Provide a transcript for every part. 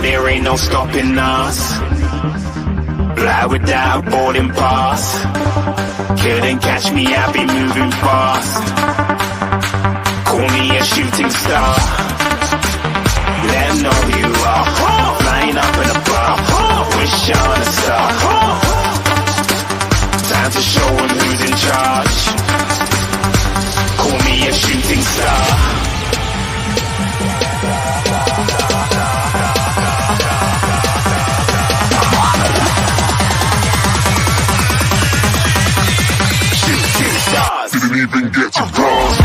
there ain't no stopping us. Fly without boarding pass. Couldn't catch me, I be moving fast. Call me a shooting star. Let 'em know who you are. Flying up in a bar. Wish on a star. Time to show 'em who's in charge. Call me a shooting star. Shooting stars. Didn't even get to cross.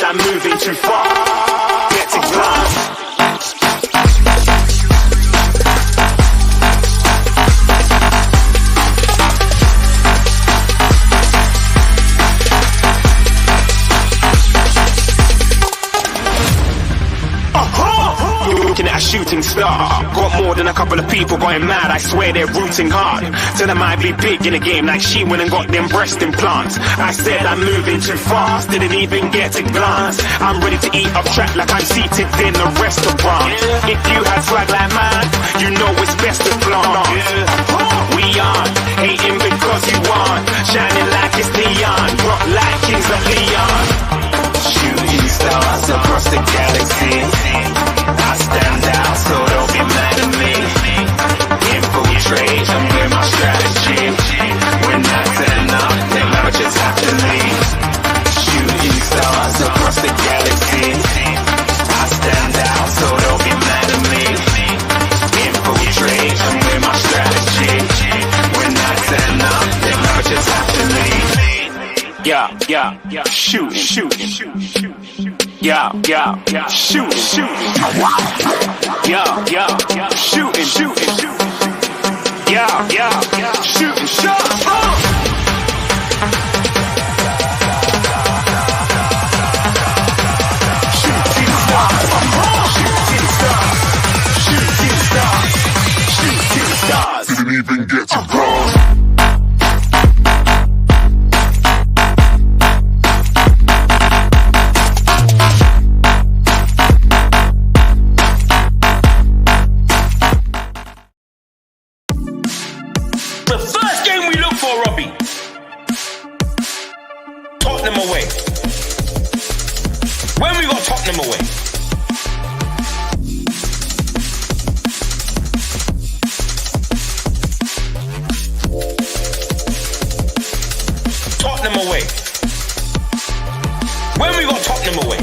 I'm moving too far. Get to glass. Looking at a shooting star. Got more than a couple of people going mad. I swear they're rooting hard. Said I might be big in the game like she went and got them breast implants. I said I'm moving too fast, didn't even get a glance. I'm ready to eat up track like I'm seated in a restaurant. If you had swag like mine, you know it's best to flaunt. We aren't hating because you aren't. Shining like it's neon, rock like kings of Leon. Shooting stars across the galaxy. I stand out, so don't be mad at me. Infiltrate, I'm with my strategy. When I turn up, then I just have to leave. Shooting stars across the galaxy. I stand out, so don't be mad at me. Infiltrate, I'm with my strategy. When I turn up, then I just have to leave. Yeah, shooting. Yeah, shooting. Yeah, shooting. Yeah, shooting shots. Shooting stars. Didn't even get to cross. Tottenham away. When we got Tottenham away? Tottenham away. When we got Tottenham away?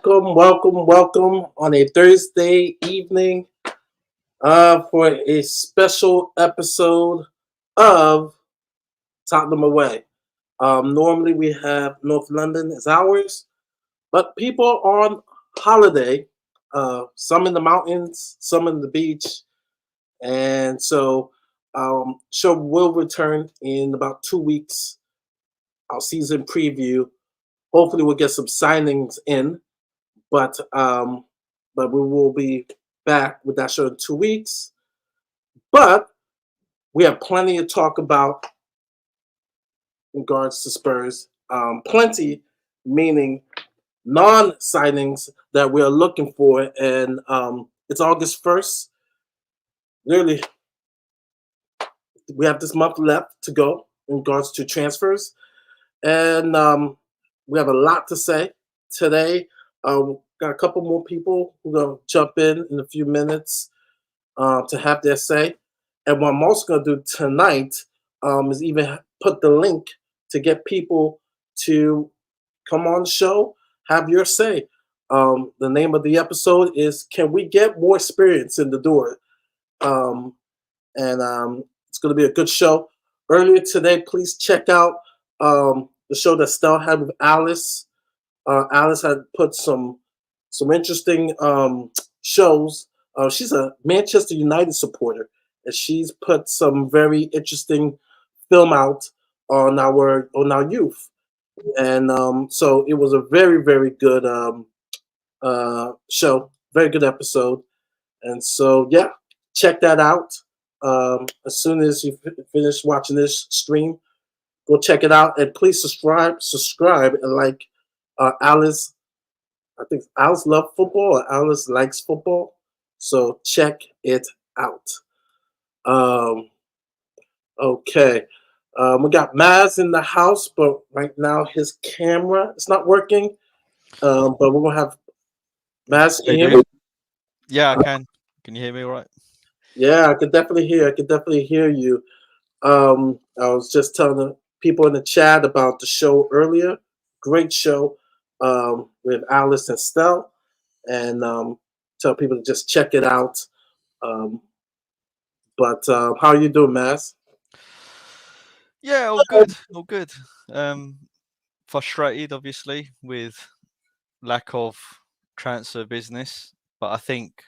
Welcome on a Thursday evening for a special episode of Tottenham Away. Normally we have North London as ours, but people are on holiday, some in the mountains, some in the beach, and so show will return in about 2 weeks, our season preview. Hopefully we'll get some signings in. But we will be back with that show in 2 weeks. But we have plenty to talk about in regards to Spurs. Plenty, meaning non-signings that we are looking for. And it's August 1st. Literally, we have this month left to go in regards to transfers. And we have a lot to say today. Got a couple more people who are going to jump in a few minutes to have their say. And what I'm also going to do tonight is even put the link to get people to come on the show, have your say. The name of the episode is Can We Get More Experience in the Door? And it's going to be a good show. Earlier today, please check out the show that Stella had with Alice. Alice had put some interesting shows. She's a Manchester United supporter, and she's put some very interesting film out on our youth, and so it was a very very good show, very good episode, and so yeah, check that out. As soon as you finish watching this stream, go check it out, and please subscribe, and like Alice. I think Alice loves football, or Alice likes football, so check it out. Um, okay, we got Maz in the house, but right now his camera is not working. But we're gonna have Maz. Can Hey, you hear dude. me? Yeah, I can. Can you hear me all right? Yeah, I could definitely hear. I could definitely hear you. I was just telling the people in the chat about the show earlier. Great show with Alice and Stell, and tell people to just check it out. Um, but how are you doing, Mass? Yeah, all good. All good. Frustrated, obviously, with lack of transfer business, but I think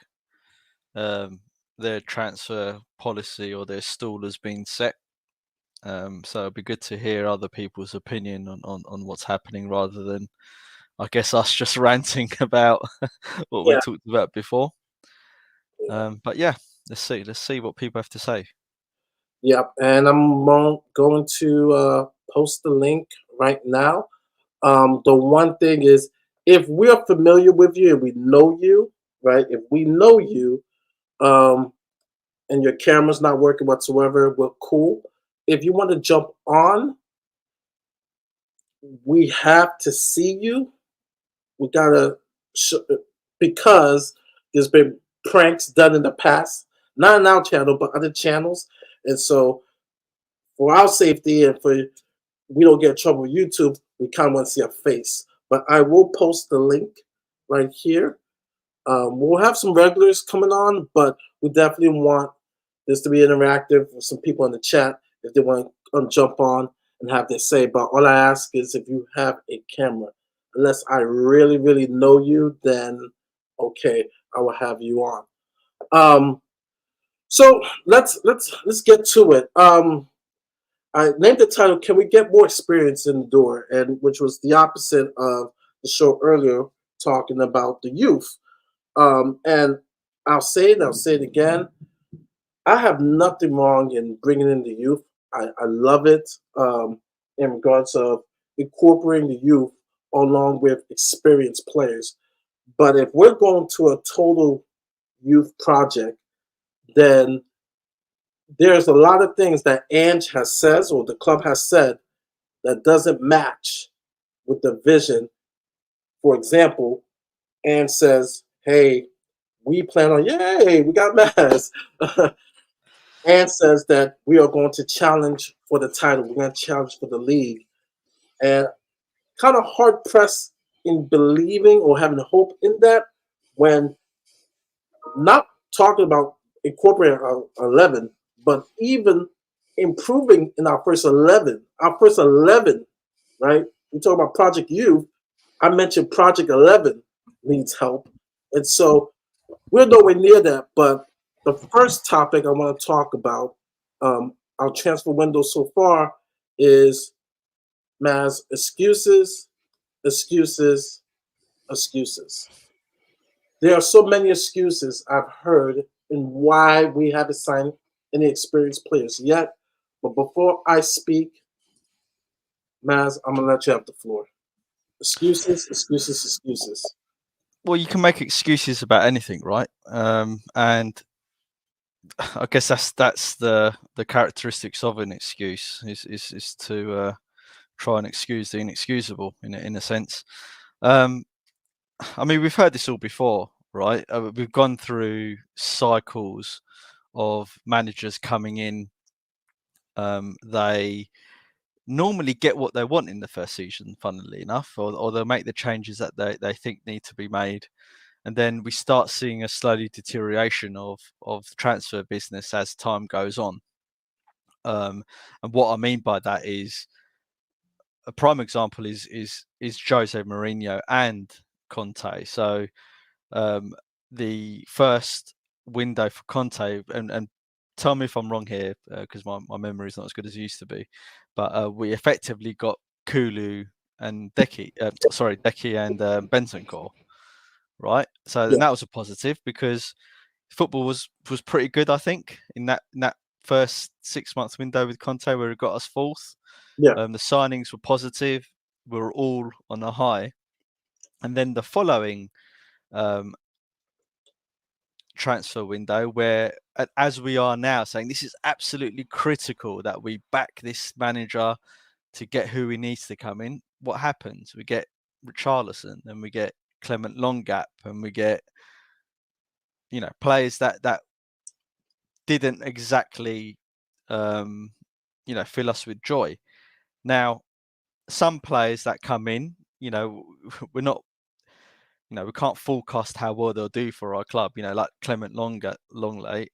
their transfer policy or their stall has been set. So it'd be good to hear other people's opinion on what's happening rather than, I guess, us just ranting about what we Yeah. talked about before. But yeah, let's see. Let's see what people have to say. Yep, and I'm going to post the link right now. The one thing is, if we're familiar with you and we know you, right? If we know you, and your camera's not working whatsoever, we're cool. If you want to jump on, we have to see you. We gotta because there's been pranks done in the past, not on our channel but other channels, and so for our safety and for we don't get in trouble with YouTube, we kind of want to see a face. But I will post the link right here. We'll have some regulars coming on, but we definitely want this to be interactive with some people in the chat if they want to jump on and have their say. But all I ask is if you have a camera. Unless I really, really know you, then okay, I will have you on. So let's get to it. I named the title "Can We Get More Experience in the Door?" and which was the opposite of the show earlier, talking about the youth. And I'll say it again. I have nothing wrong in bringing in the youth. I love it in regards of incorporating the youth along with experienced players. But if we're going to a total youth project, then there's a lot of things that Ange has said or the club has said that doesn't match with the vision. For example, Ange says, "Hey, we plan on yay, we got Mass." And says that we are going to challenge for the title. We're going to challenge for the league. And kind of hard pressed in believing or having hope in that when not talking about incorporating our 11, but even improving in our first 11. Our first 11, right? We talk about Project Youth. I mentioned Project 11 needs help. And so we're nowhere near that. But the first topic I want to talk about, our transfer window so far, is Maz excuses, excuses, excuses. There are so many excuses I've heard in why we haven't signed any experienced players yet. But before I speak, Maz, I'm gonna let you have the floor. Excuses, excuses, excuses. Well, you can make excuses about anything, right? And I guess that's the characteristics of an excuse is to try and excuse the inexcusable in a sense. I mean, we've heard this all before, right? We've gone through cycles of managers coming in. They normally get what they want in the first season, funnily enough, or they'll make the changes that they think need to be made. And then we start seeing a slowly deterioration of transfer business as time goes on. And what I mean by that is a prime example is Jose Mourinho and Conte. So the first window for Conte, and tell me if I'm wrong here, because my memory is not as good as it used to be, but we effectively got Kulu and Deki and Bentancur, right? So Yeah. and that was a positive because football was pretty good, I think, in that first 6 month window with Conte, where it got us fourth. Yeah. The signings were positive. We were all on a high, and then the following transfer window, where as we are now saying this is absolutely critical that we back this manager to get who he needs to come in. What happens? We get Richarlison, and we get Clement Longap, and we get players that didn't exactly fill us with joy. Now, some players that come in, we're not, we can't forecast how well they'll do for our club. Like Clement Longley,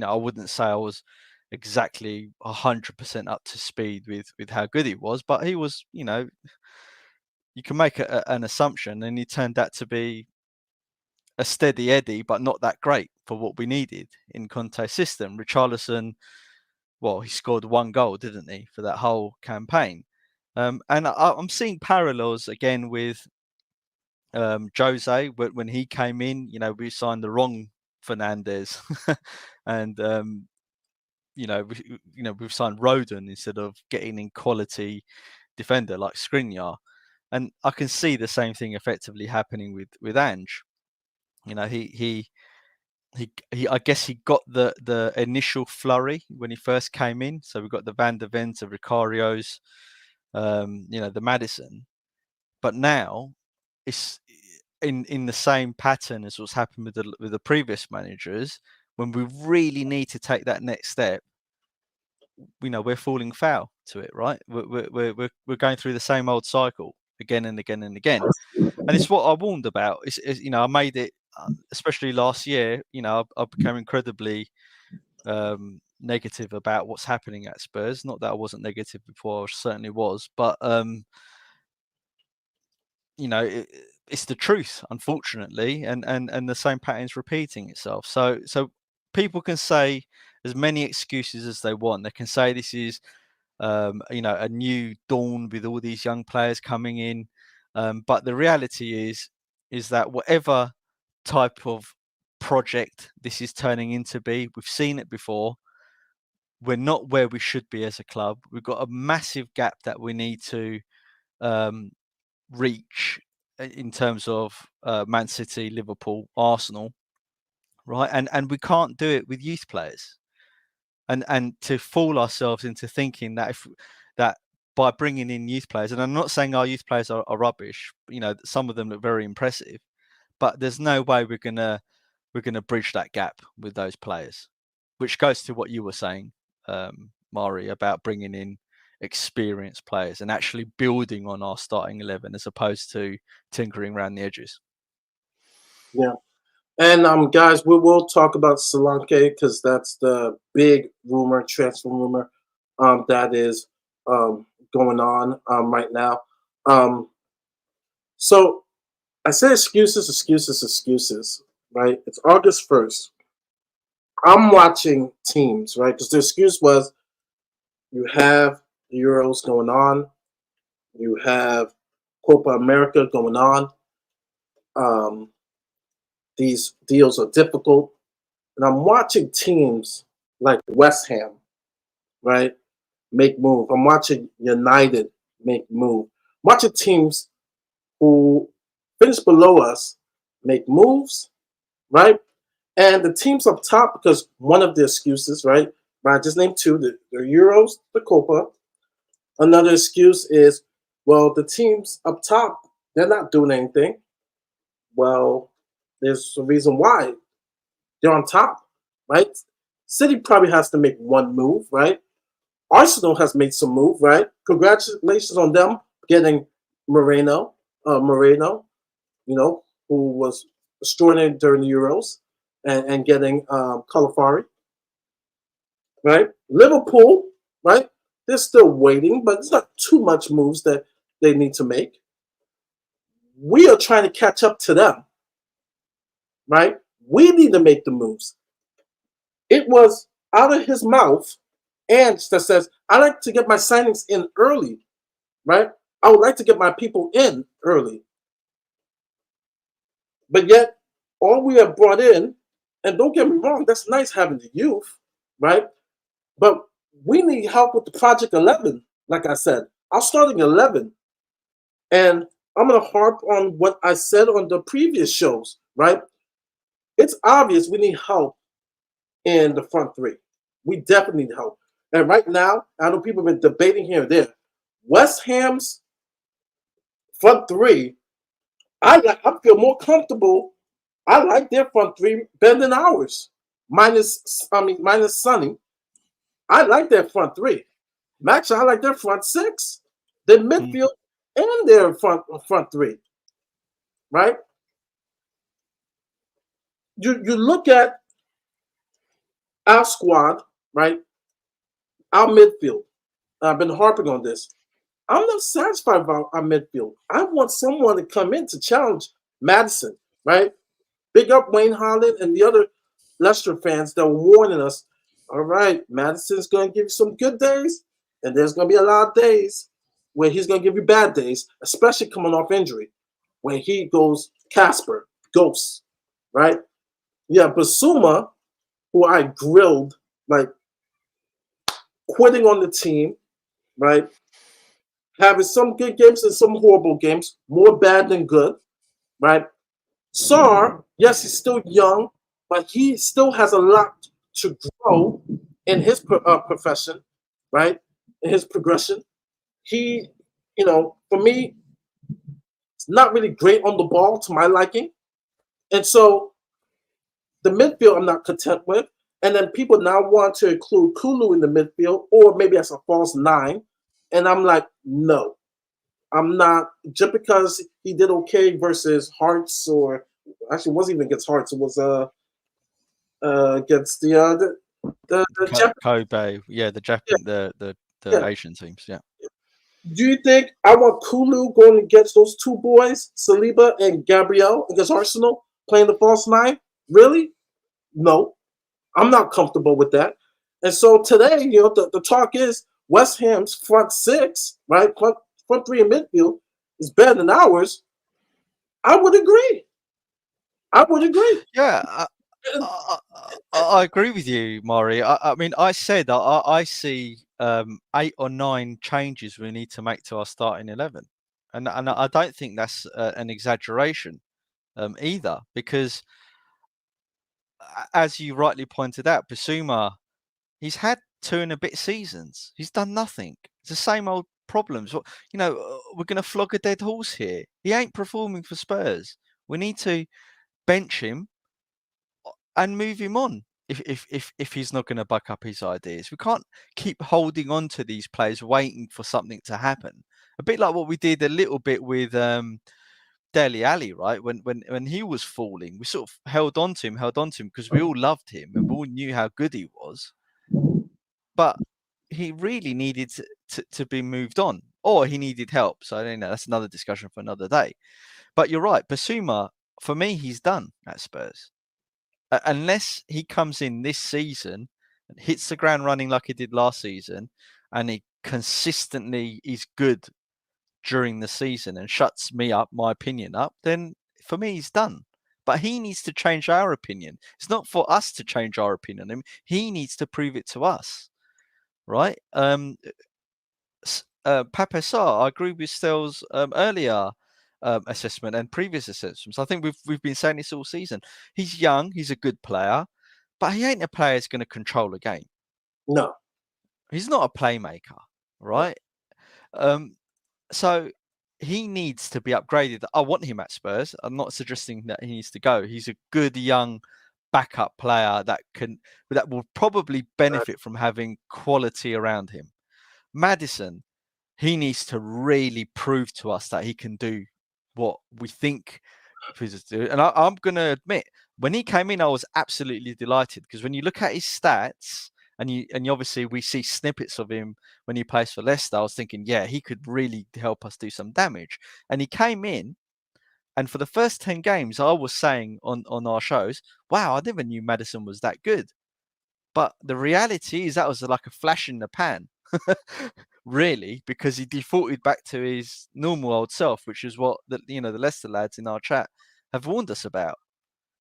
I wouldn't say I was exactly 100% up to speed with how good he was, but he was, you can make an assumption, and he turned out to be a steady Eddie, but not that great for what we needed in Conte's system. Richarlison, well, he scored 1 goal, didn't he, for that whole campaign? And I'm seeing parallels again with Jose. When he came in, we signed the wrong Fernandez, and we've signed Rodon instead of getting in quality defender like Skriniar. And I can see the same thing effectively happening with Ange. He I guess he got the initial flurry when he first came in. So we got the Van der Vens, the Ricarios, the Madison. But now it's in the same pattern as what's happened with the previous managers. When we really need to take that next step, we're falling foul to it, right? We're going through the same old cycle again and again and again. And it's what I warned about. I made it, especially last year. I became incredibly negative about what's happening at Spurs. Not that I wasn't negative before, I certainly was, but it's the truth, unfortunately, and the same pattern's repeating itself. So people can say as many excuses as they want. They can say this is a new dawn with all these young players coming in. But the reality is that whatever type of project this is turning into be, we've seen it before. We're not where we should be as a club. We've got a massive gap that we need to reach in terms of Man City, Liverpool, Arsenal, right? And we can't do it with youth players. And to fool ourselves into thinking that that by bringing in youth players, and I'm not saying our youth players are rubbish, some of them look very impressive, but there's no way we're gonna bridge that gap with those players, which goes to what you were saying, Mari, about bringing in experienced players and actually building on our starting 11 as opposed to tinkering around the edges. Yeah. And guys, we will talk about Solanke because that's the big transfer rumor, that is going on right now. So I say excuses, right? It's August 1st. I'm watching teams, right? Because the excuse was you have the Euros going on, you have Copa America going on. These deals are difficult. And I'm watching teams like West Ham, right, make move. I'm watching United make move. I'm watching teams who finish below us make moves, right? And the teams up top, because one of the excuses, right, I just named two, the Euros, the Copa. Another excuse is, well, the teams up top, they're not doing anything. Well, there's a reason why. They're on top, right? City probably has to make one move, right? Arsenal has made some move, right? Congratulations on them getting Moreno, who was extraordinary during the Euros, and getting Calafari, right? Liverpool, right? They're still waiting, but it's not too much moves that they need to make. We are trying to catch up to them, right? We need to make the moves. It was out of his mouth, and that says, I like to get my signings in early, right? I would like to get my people in early. But yet, all we have brought in, and don't get me wrong, that's nice having the youth, right? But we need help with the Project 11, like I said. I'm starting 11. And I'm going to harp on what I said on the previous shows, right? It's obvious we need help in the front three. We definitely need help. And right now, I know people have been debating here and there. West Ham's front three, I feel more comfortable. I like their front three better than ours. Minus Sonny. I like their front three. Max, I like their front six. Their midfield and their front three. Right? You look at our squad, right? Our midfield. I've been harping on this. I'm not satisfied about our midfield. I want someone to come in to challenge Madison, right? Big up Wayne Holland and the other Leicester fans that were warning us. All right, Madison's going to give you some good days, and there's going to be a lot of days where he's going to give you bad days, especially coming off injury, when he goes Casper, ghost, right? Yeah, Basuma, who I grilled, like quitting on the team, right? Having some good games and some horrible games, more bad than good, right? Sar, yes, he's still young, but he still has a lot to grow in his profession, right? In his progression. He, for me, it's not really great on the ball to my liking. And so the midfield I'm not content with. And then people now want to include Kulu in the midfield or maybe as a false nine. And I'm like, no, I'm not. Just because he did okay versus Hearts, or actually it wasn't even against Hearts, it was against the Kobe, yeah, the Japan, the yeah. Asian teams, yeah. Do you think I want Kulu going against those two boys, Saliba and Gabriel, against Arsenal, playing the false nine? Really? No. I'm not comfortable with that. And so today, the talk is West Ham's front six, right? Front three in midfield is better than ours. I would agree. Yeah, I agree with you, Maury. I mean, I said I see 8 or 9 changes we need to make to our starting 11, and I don't think that's an exaggeration either, because as you rightly pointed out, Basuma, he's had 2 and a bit seasons. He's done nothing. It's the same old problems. We're going to flog a dead horse here. He ain't performing for Spurs. We need to bench him and move him on if he's not going to buck up his ideas. We can't keep holding on to these players waiting for something to happen. A bit like what we did a little bit with Dele Alli, right? When he was falling, we sort of held on to him because we all loved him and we all knew how good he was. But he really needed to be moved on, or he needed help. So I don't know. That's another discussion for another day. But you're right, Basuma, for me, he's done at Spurs. Unless he comes in this season and hits the ground running like he did last season, and he consistently is good during the season and shuts my opinion up, then for me, he's done. But he needs to change our opinion. It's not for us to change our opinion. I mean, he needs to prove it to us, right? Pape Sarr, I agree with Stel's earlier assessment and previous assessments. I think we've been saying this all season. He's young, he's a good player, but he ain't a player who's going to control a game. No, he's not a playmaker, right? So he needs to be upgraded. I want him at Spurs. I'm not suggesting that he needs to go. He's a good young backup player that will probably benefit from having quality around him. Maddison, he needs to really prove to us that he can do what we think he's do. And I'm going to admit, when he came in, I was absolutely delighted, because when you look at his stats And you obviously we see snippets of him when he plays for Leicester. I was thinking, yeah, he could really help us do some damage. And he came in, and for the first 10 games, I was saying on our shows, wow, I never knew Maddison was that good. But the reality is that was like a flash in the pan, really, because he defaulted back to his normal old self, which is what the Leicester lads in our chat have warned us about.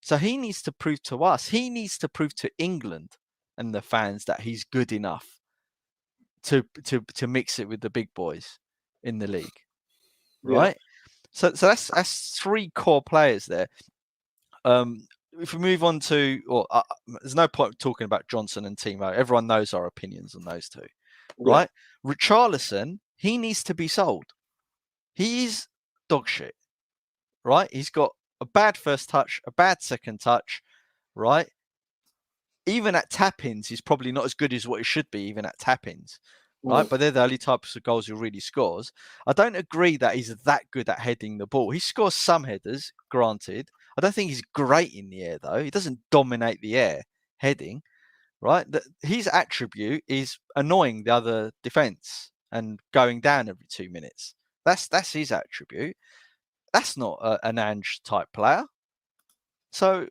So he needs to prove to us, he needs to prove to England and the fans that he's good enough to mix it with the big boys in the league, right? So that's 3 core players there. If we move on to, there's no point talking about Johnson and Timo. Everyone knows our opinions on those two, right? Richarlison, he needs to be sold. He is dog shit, right? He's got a bad first touch, a bad second touch, right? Even at tap-ins, he's probably not as good as what he should be, even at tap-ins, right? But they're the only types of goals he really scores. I don't agree that he's that good at heading the ball. He scores some headers, granted. I don't think he's great in the air, though. He doesn't dominate the air heading, right? His attribute is annoying the other defence and going down every 2 minutes. That's his attribute. That's not an Ange type player. So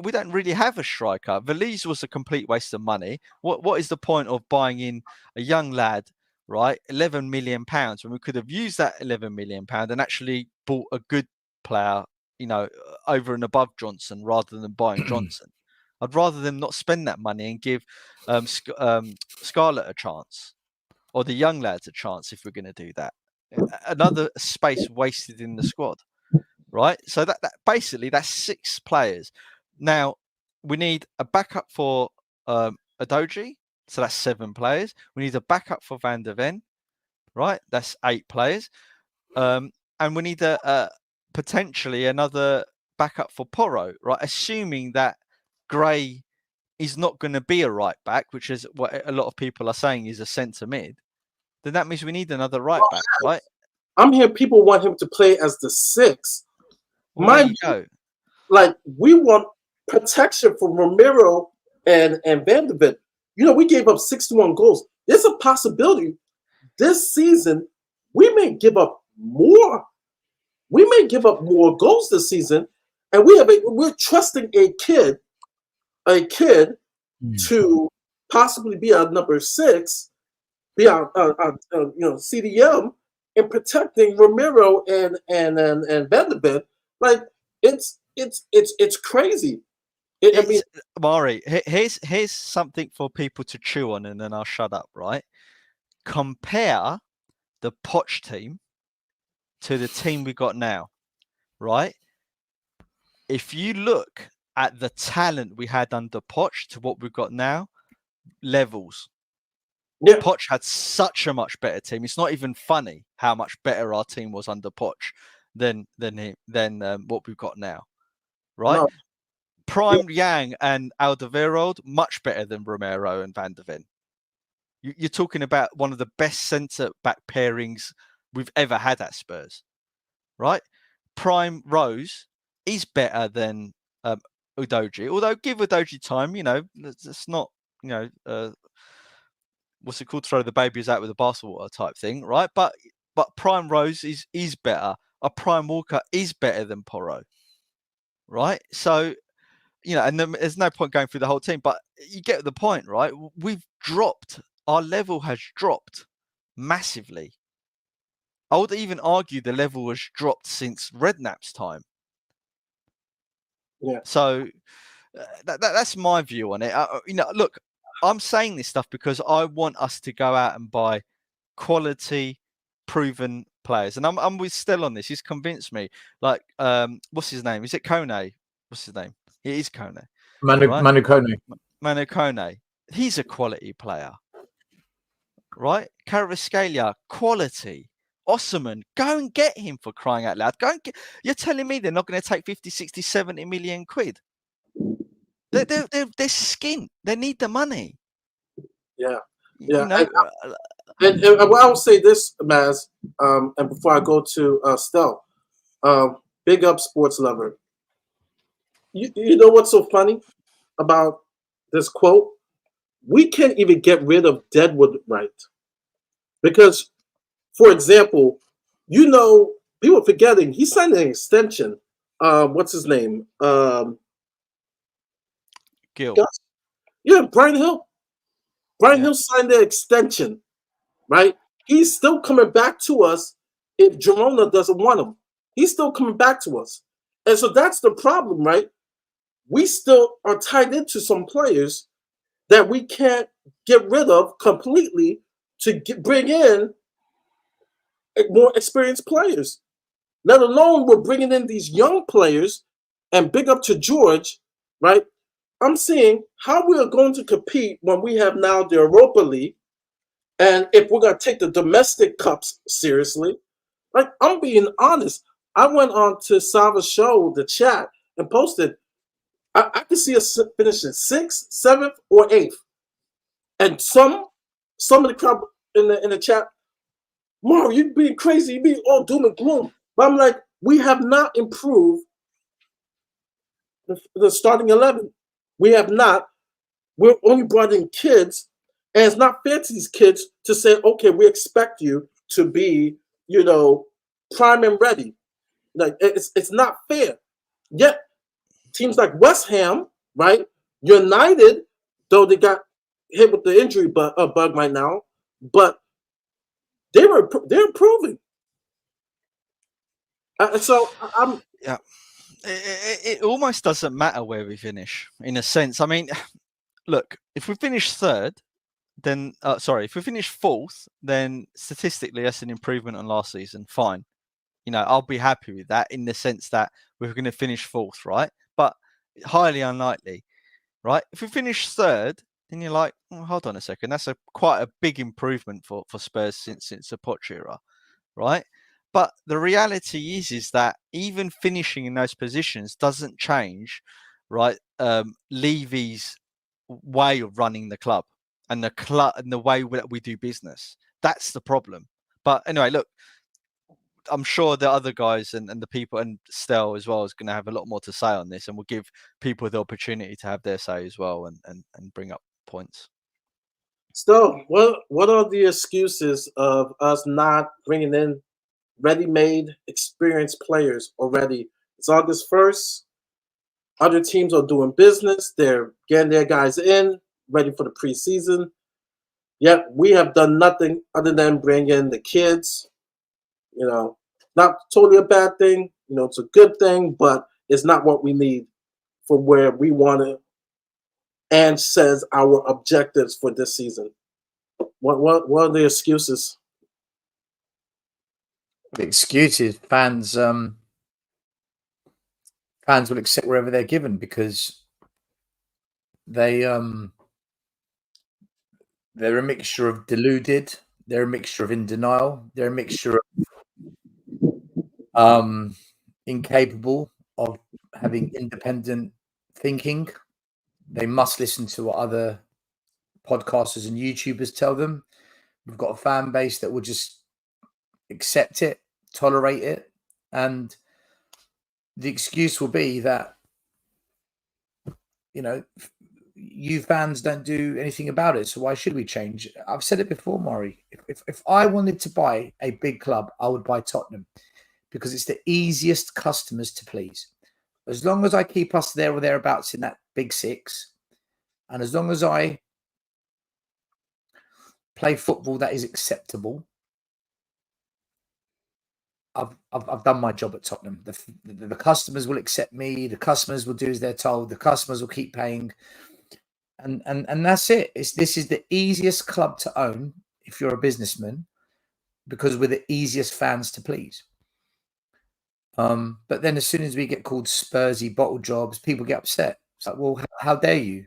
we don't really have a striker. Valise was a complete waste of money. What is the point of buying in a young lad, right? £11 million when we could have used that £11 million and actually bought a good player, over and above Johnson rather than buying Johnson. I'd rather them not spend that money and give Scarlett a chance, or the young lads a chance if we're going to do that. Another space wasted in the squad, right? So that basically that's 6 players. Now we need a backup for Udogie, so that's 7 players. We need a backup for Van der Ven, right? That's 8 players, and we need a potentially another backup for Porro, right? Assuming that Gray is not going to be a right back, which is what a lot of people are saying is a centre mid, then that means we need another right back, right? I'm hearing people want him to play as the 6. Well, there you go. Like, we want protection for Romero and Van de Ven. We gave up 61 goals. There's a possibility this season we may give up more. We may give up more goals this season, and we're trusting a kid to possibly be our number 6, be our CDM, in protecting Romero and Van de Ven. Like, it's crazy. Mari, here's something for people to chew on, and then I'll shut up. Right? Compare the Poch team to the team we got now. Right? If you look at the talent we had under Poch to what we've got now, levels. Yeah. Poch had such a much better team. It's not even funny how much better our team was under Poch than what we've got now. Right? No. Prime Yang and Alderweireld, much better than Romero and Van der Ven. You're talking about one of the best centre-back pairings we've ever had at Spurs, right? Prime Rose is better than Udogie, although give Udogie time, it's not, what's it called, throw the babies out with the bathwater type thing, right? But Prime Rose is better. A Prime Walker is better than Porro, right? So, and then there's no point going through the whole team, but you get the point, right? Our level has dropped massively. I would even argue the level has dropped since Redknapp's time. Yeah. So that's my view on it. Look, I'm saying this stuff because I want us to go out and buy quality, proven players, and I'm with Stell on this. He's convinced me. Like, what's his name? Is it Kone? What's his name? It is Kone. Manu Kone. Manu Kone. He's a quality player, right? Kvaratskhelia, quality. Osman, go and get him, for crying out loud. You're telling me they're not going to take 50, 60, 70 million quid? They're skint. They need the money. Yeah. And I will say this, Maz, and before I go to Stell, big up Sports Lover. You know what's so funny about this quote? we can't even get rid of Deadwood right. Because, for example, people are forgetting he signed an extension. What's his name? Gil. Gus? Yeah, Brian Hill. Brian Yeah. Hill signed the extension, right? He's still coming back to us if Girona doesn't want him. He's still coming back to us. And so that's the problem, right? We still are tied into some players that we can't get rid of completely to bring in more experienced players. Let alone we're bringing in these young players, and big up to George, right? I'm seeing how we are going to compete when we have now the Europa League, and if we're going to take the domestic cups seriously. Like, I'm being honest. I went on to Sava's show, the chat, and posted, I could see us finishing 6th, 7th, or 8th. And some of the crowd in the chat, Mario, you being crazy, you being all doom and gloom. But I'm like, we have not improved the starting 11. We have not. We're only brought in kids, and it's not fair to these kids to say, okay, we expect you to be, prime and ready. Like, it's not fair. Yet teams like West Ham, right, United, though they got hit with the injury bug right now, but they're improving. So I'm Yeah. It almost doesn't matter where we finish, in a sense. I mean, look, if we finish third, then if we finish fourth, then statistically that's an improvement on last season. Fine, I'll be happy with that in the sense that we're going to finish fourth, right? But highly unlikely, right? If we finish third, then you're like, oh, hold on a second, that's quite a big improvement for Spurs since the Poch era, right? But the reality is that even finishing in those positions doesn't change, right? Levy's way of running the club and the way that we do business. That's the problem. But anyway, look, I'm sure the other guys and the people, and Stel as well, is going to have a lot more to say on this, and we'll give people the opportunity to have their say as well and bring up points. Still, what are the excuses of us not bringing in ready-made, experienced players already? It's August 1st. Other teams are doing business. They're getting their guys in, ready for the preseason. Yet we have done nothing other than bring in the kids. Not totally a bad thing. It's a good thing, but it's not what we need for where we want to and says our objectives for this season. What are the excuses? The excuses, fans will accept wherever they're given because they're a mixture of deluded, they're a mixture of in denial, they're a mixture of incapable of having independent thinking. They must listen to what other podcasters and YouTubers tell them. We've got a fan base that will just accept it, tolerate it, and the excuse will be that you fans don't do anything about it, so why should we change? I've said it before, Maury. If I wanted to buy a big club, I would buy Tottenham because it's the easiest customers to please. As long as I keep us there or thereabouts in that big six, and as long as I play football that is acceptable, I've done my job at Tottenham. The customers will accept me. The customers will do as they're told. The customers will keep paying, and that's it. This is the easiest club to own if you're a businessman because we're the easiest fans to please. But then as soon as we get called Spursy bottle jobs, people get upset. It's like, well, how dare you?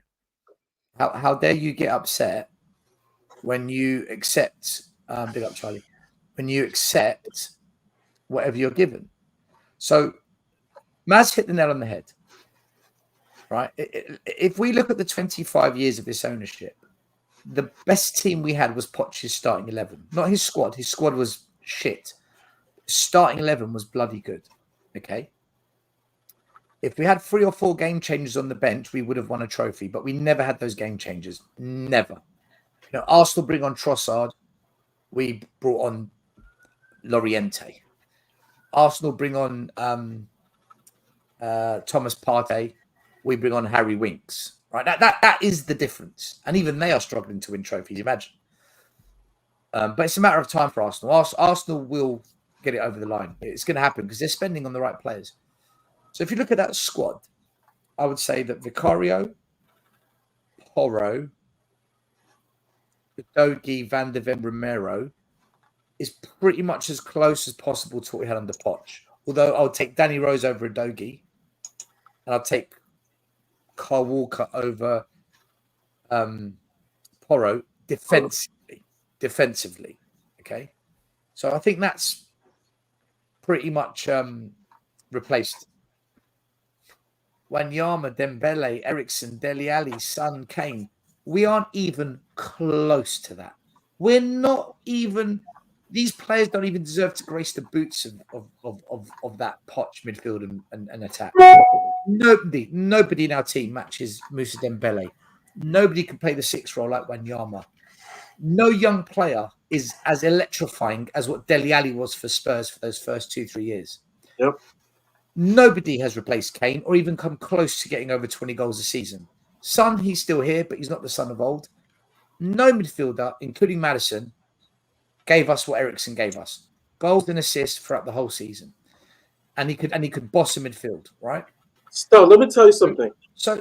How dare you get upset when you accept? Big up, Charlie. When you accept whatever you're given. So Maz hit the nail on the head, right? If we look at the 25 years of this ownership, the best team we had was Poch's starting 11, not his squad. His squad was shit. Starting 11 was bloody good. Okay. if we had 3 or 4 game changers on the bench, we would have won a trophy. But we never had those game changers. Never. You know, Arsenal bring on Trossard. We brought on Loriente. Arsenal bring on Thomas Partey. We bring on Harry Winks. Right, that is the difference, and even they are struggling to win trophies. Imagine, but it's a matter of time for Arsenal. Arsenal will get it over the line. It's going to happen because they're spending on the right players. So if you look at that squad, I would say that Vicario, Porro, Udogie, Van de Ven, Romero is pretty much as close as possible to what we had under Poch. Although I'll take Danny Rose over Udogie, and I'll take Kyle Walker over Porro defensively. Okay. So I think that's pretty much replaced. Wanyama, Dembele, Ericsson, Dele Alli, Son, Kane. We aren't even close to that. We're not even. These players don't even deserve to grace the boots of that Poch midfield and attack. Nobody in our team matches Moussa Dembele. Nobody can play the 6 role like Wanyama. No young player is as electrifying as what Dele Alli was for Spurs for those first 2-3 years. Yep. Nobody has replaced Kane or even come close to getting over 20 goals a season. Son, he's still here, but he's not the son of old. No midfielder, including Maddison, gave us what Ericsson gave us: goals and assists throughout the whole season, and he could boss a midfield, right? So let me tell you something. So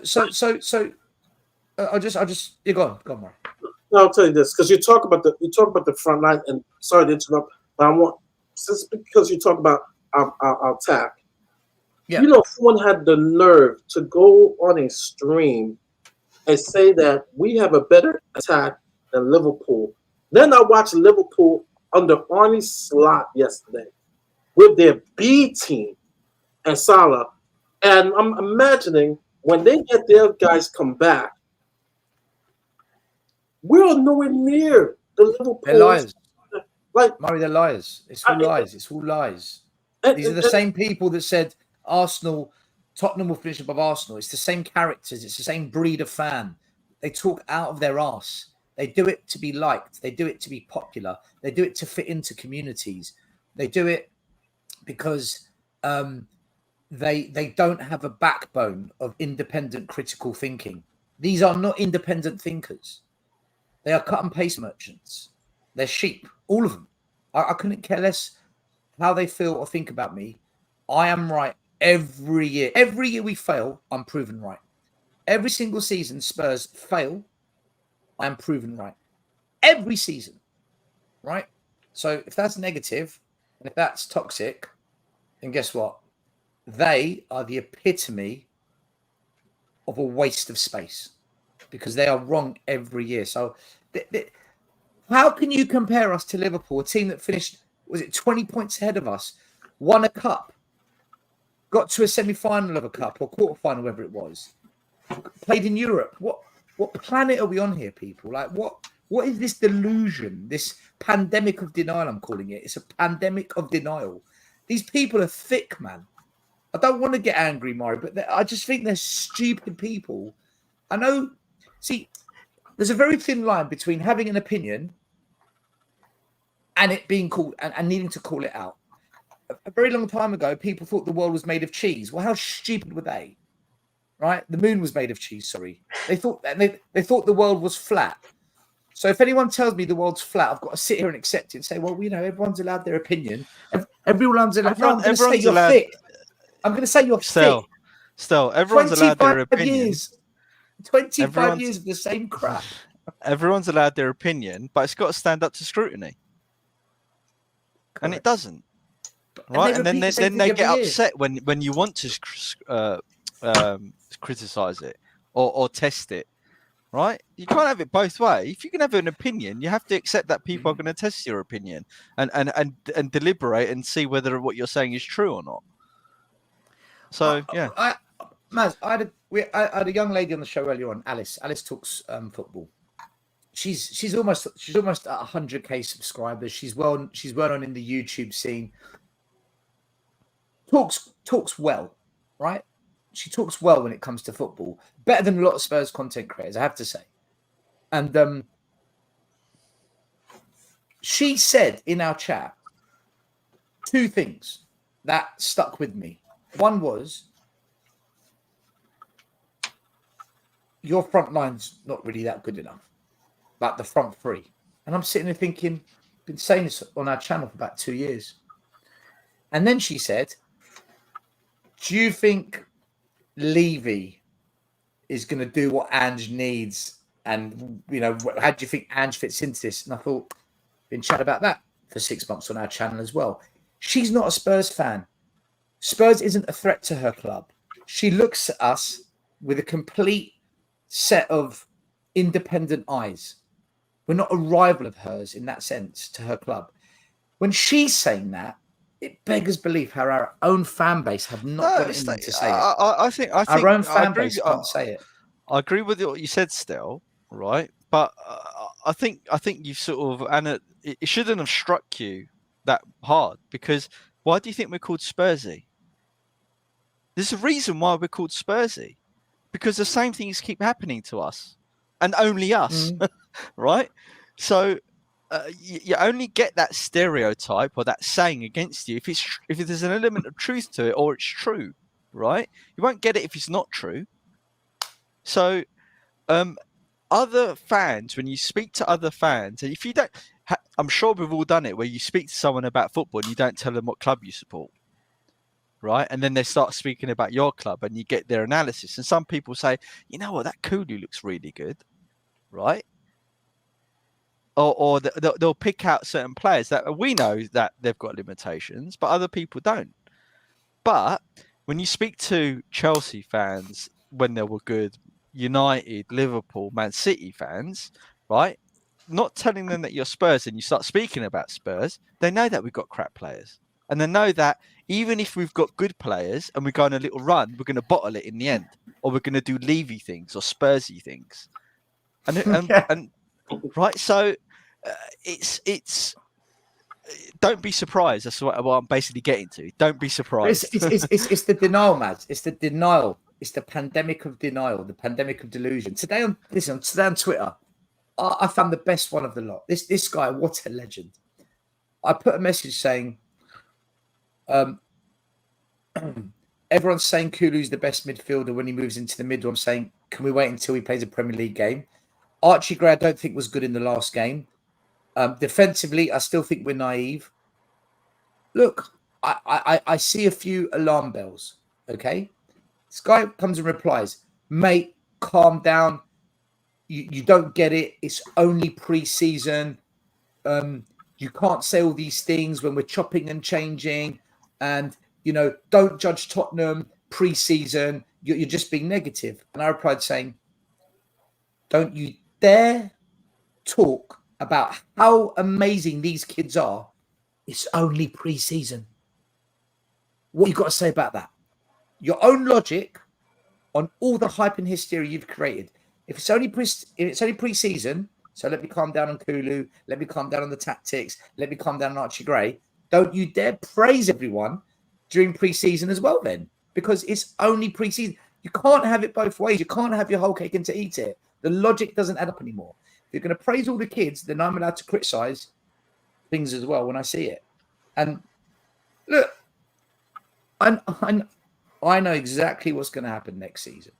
I'll just you go on, Murray. No, I'll tell you this, because you talk about the front line, and sorry to interrupt, but I want, just because you talk about our attack. Yeah. You know, someone had the nerve to go on a stream and say that we have a better attack than Liverpool. Then I watched Liverpool under Arne Slot yesterday with their B team and Salah. And I'm imagining when they get their guys come back, we're nowhere near the Liverpool. They're liars. Like, Murray, they're liars. It's all lies. It's all lies. These are the same people that said Tottenham will finish above Arsenal. It's the same characters. It's the same breed of fan. They talk out of their arse. They do it to be liked. They do it to be popular. They do it to fit into communities. They do it because they don't have a backbone of independent critical thinking. These are not independent thinkers. They are cut and paste merchants. They're sheep, all of them. I couldn't care less how they feel or think about me. I am right every year. Every year we fail, I'm proven right. Every single season Spurs fail, I'm proven right. Every season, right? So if that's negative and if that's toxic, then guess what? They are the epitome of a waste of space because they are wrong every year. So how can you compare us to Liverpool, a team that finished, was it 20 points ahead of us, won a cup, got to a semi-final of a cup or quarter-final, whatever it was, played in Europe? What planet are we on here, people? Like, what is this delusion, this pandemic of denial, I'm calling it? It's a pandemic of denial. These people are thick, man. I don't want to get angry, Murray, but I just think they're stupid people. I know, see, there's a very thin line between having an opinion and it being called and needing to call it out. A very long time ago, people thought the world was made of cheese. Well, how stupid were they? Right? The moon was made of cheese, sorry. They thought the world was flat. So if anyone tells me the world's flat, I've got to sit here and accept it and say, well, you know, everyone's allowed their opinion. Everyone's allowed. I'm going to say you're thick. I'm going to say you're thick. Still, everyone's allowed their opinion. 25 years of the same crap. Everyone's allowed their opinion, but it's got to stand up to scrutiny. Correct. And it doesn't. Right? And then they get upset when you want to criticize it or test it. Right? You can't have it both ways. If you can have an opinion, you have to accept that people are going to test your opinion and deliberate and see whether what you're saying is true or not. So yeah. Maz, I had a young lady on the show earlier on, Alice. Alice talks football. She's almost at 100K subscribers. She's well known in the YouTube scene. Talks well, right? She talks well when it comes to football, better than a lot of Spurs content creators, I have to say. And she said in our chat 2 things that stuck with me. One was, your front line's not really that good enough, like the front 3. And I'm sitting there thinking, been saying this on our channel for about 2 years. And then she said, do you think Levy is going to do what Ange needs? And, how do you think Ange fits into this? And I thought, been chatting about that for 6 months on our channel as well. She's not a Spurs fan. Spurs isn't a threat to her club. She looks at us with a complete set of independent eyes. We're not a rival of hers in that sense to her club. When she's saying that, it beggars belief how our own fan base have not got it in them to say it. I think our own fan base can't say it. I agree with what you said, still, right? But I think you've sort of, and it shouldn't have struck you that hard, because why do you think we're called Spursy? There's a reason why we're called Spursy, because the same things keep happening to us, and only us, right? So you only get that stereotype or that saying against you if there's an element of truth to it, or it's true, right? You won't get it if it's not true. So other fans, when you speak to other fans, and if you don't, I'm sure we've all done it, where you speak to someone about football and you don't tell them what club you support, right? And then they start speaking about your club and you get their analysis. And some people say, you know what, that Kulu looks really good, right? Or they'll pick out certain players that we know that they've got limitations, but other people don't. But when you speak to Chelsea fans when they were good, United, Liverpool, Man City fans, right? Not telling them that you're Spurs and you start speaking about Spurs, they know that we've got crap players. And they know that even if we've got good players and we go on a little run, we're going to bottle it in the end. Or we're going to do Levy things or Spursy things. And right, so it's don't be surprised. That's what I'm basically getting to. Don't be surprised. It's the denial, Mads. It's the denial. It's the pandemic of denial, the pandemic of delusion. Today on Twitter, I found the best one of the lot. This guy, what a legend. I put a message saying, everyone's saying Kulu's the best midfielder when he moves into the middle. I'm saying, can we wait until he plays a Premier League game? Archie Gray, I don't think was good in the last game. Defensively, I still think we're naive. Look, I see a few alarm bells, okay? This guy comes and replies, mate, calm down. You don't get it. It's only pre-season. You can't say all these things when we're chopping and changing. And, don't judge Tottenham pre-season. You're just being negative. And I replied saying, don't you dare talk about how amazing these kids are. It's only pre-season. What you got to say about that? Your own logic on all the hype and hysteria you've created. If it's only pre-season, so let me calm down on Kulu, let me calm down on the tactics, let me calm down on Archie Gray. Don't you dare praise everyone during pre-season as well then, because it's only pre-season. You can't have it both ways. You can't have your whole cake and to eat it. The logic doesn't add up anymore. If you're going to praise all the kids, then I'm allowed to criticize things as well when I see it. And look, I know exactly what's going to happen next season.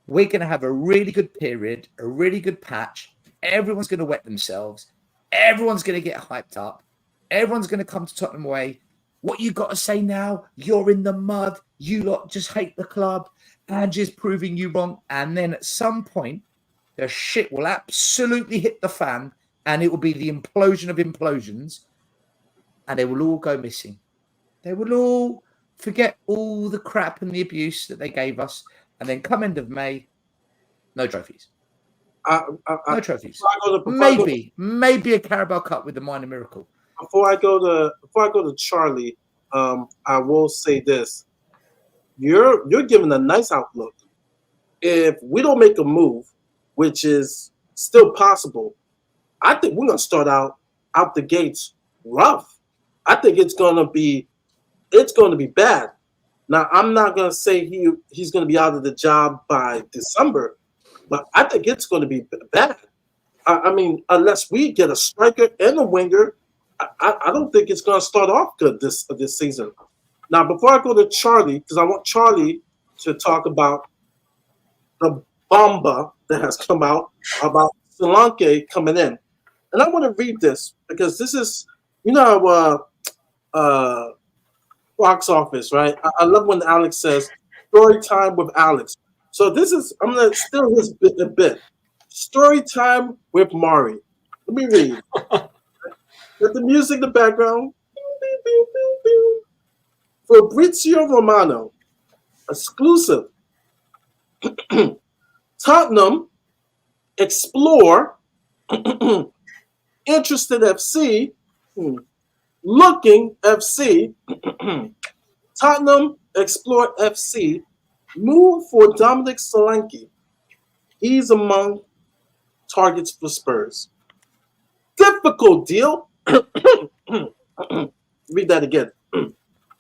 We're going to have a really good period, a really good patch. Everyone's going to wet themselves. Everyone's going to get hyped up. Everyone's going to come to Tottenham away. What you got to say now? You're in the mud. You lot just hate the club. And just proving you wrong. And then at some point, the shit will absolutely hit the fan. And it will be the implosion of implosions. And they will all go missing. They will all forget all the crap and the abuse that they gave us. And then come end of May, no trophies. No trophies. Maybe a Carabao Cup with the minor miracle. Before I go to Charlie, I will say this: you're giving a nice outlook. If we don't make a move, which is still possible, I think we're gonna start out the gates rough. I think it's gonna be bad. Now, I'm not going to say he's going to be out of the job by December, but I think it's going to be bad. I mean, unless we get a striker and a winger, I don't think it's going to start off good this season. Now, before I go to Charlie, because I want Charlie to talk about the bomba that has come out about Solanke coming in. And I want to read this because this is, uh, box office, right? I love when Alex says story time with Alex. So this is, I'm going to steal his bit a bit. Story time with Mari. Let me read. Let the music in the background. Fabrizio Romano, exclusive. Tottenham, explore, interested FC, looking FC, Tottenham, explore FC, move for Dominic Solanke. He's among targets for Spurs. Difficult deal. Read that again.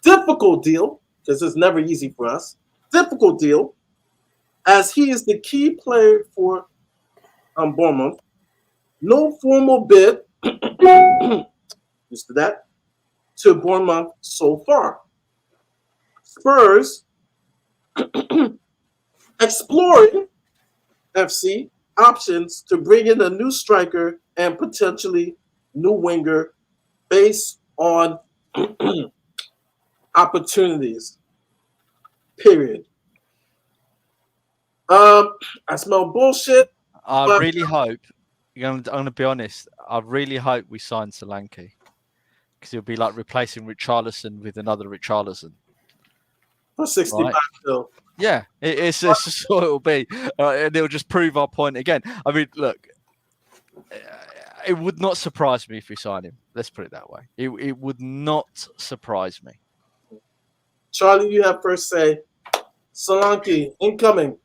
Difficult deal, because it's never easy for us. Difficult deal, as he is the key player for Bournemouth. No formal bid, used to that, to Bournemouth so far. Spurs exploring FC options to bring in a new striker and potentially new winger based on opportunities. Period. I smell bullshit. I really hope. I'm going to be honest. I really hope we sign Solanke because he'll be like replacing Richarlison with another Richarlison. For 65 right? still. Yeah, it's just what it'll be, and it'll just prove our point again. I mean, look, it would not surprise me if we sign him. Let's put it that way. It would not surprise me. Charlie, you have first say. Solanke, incoming.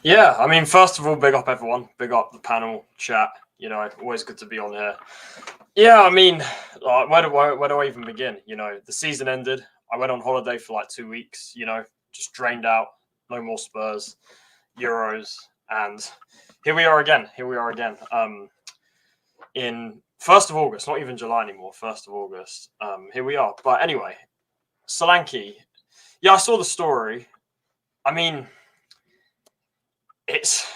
Yeah, I mean, first of all, big up everyone. Big up the panel, chat. You know, always good to be on here. Yeah, I mean, where do I even begin? You know, the season ended. I went on holiday for like 2 weeks, you know, just drained out. No more Spurs, Euros. And here we are again. In 1st of August, not even July anymore, 1st of August. Here we are. But anyway, Solanke. Yeah, I saw the story. I mean, it's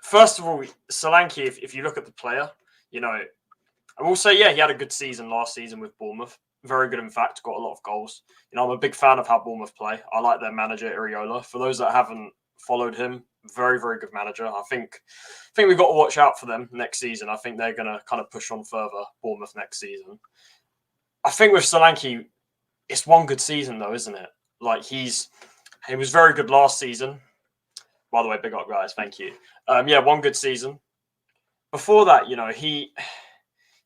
first of all, Solanke, if you look at the player, you know, I will say, yeah, he had a good season last season with Bournemouth. Very good, in fact, got a lot of goals. You know, I'm a big fan of how Bournemouth play. I like their manager, Iriola. For those that haven't followed him, very, very good manager. I think we've got to watch out for them next season. I think they're going to kind of push on further, Bournemouth next season. I think with Solanke, it's one good season, though, isn't it? Like, he was very good last season. By the way, big up, guys. Thank you. Yeah, one good season. Before that, you know, he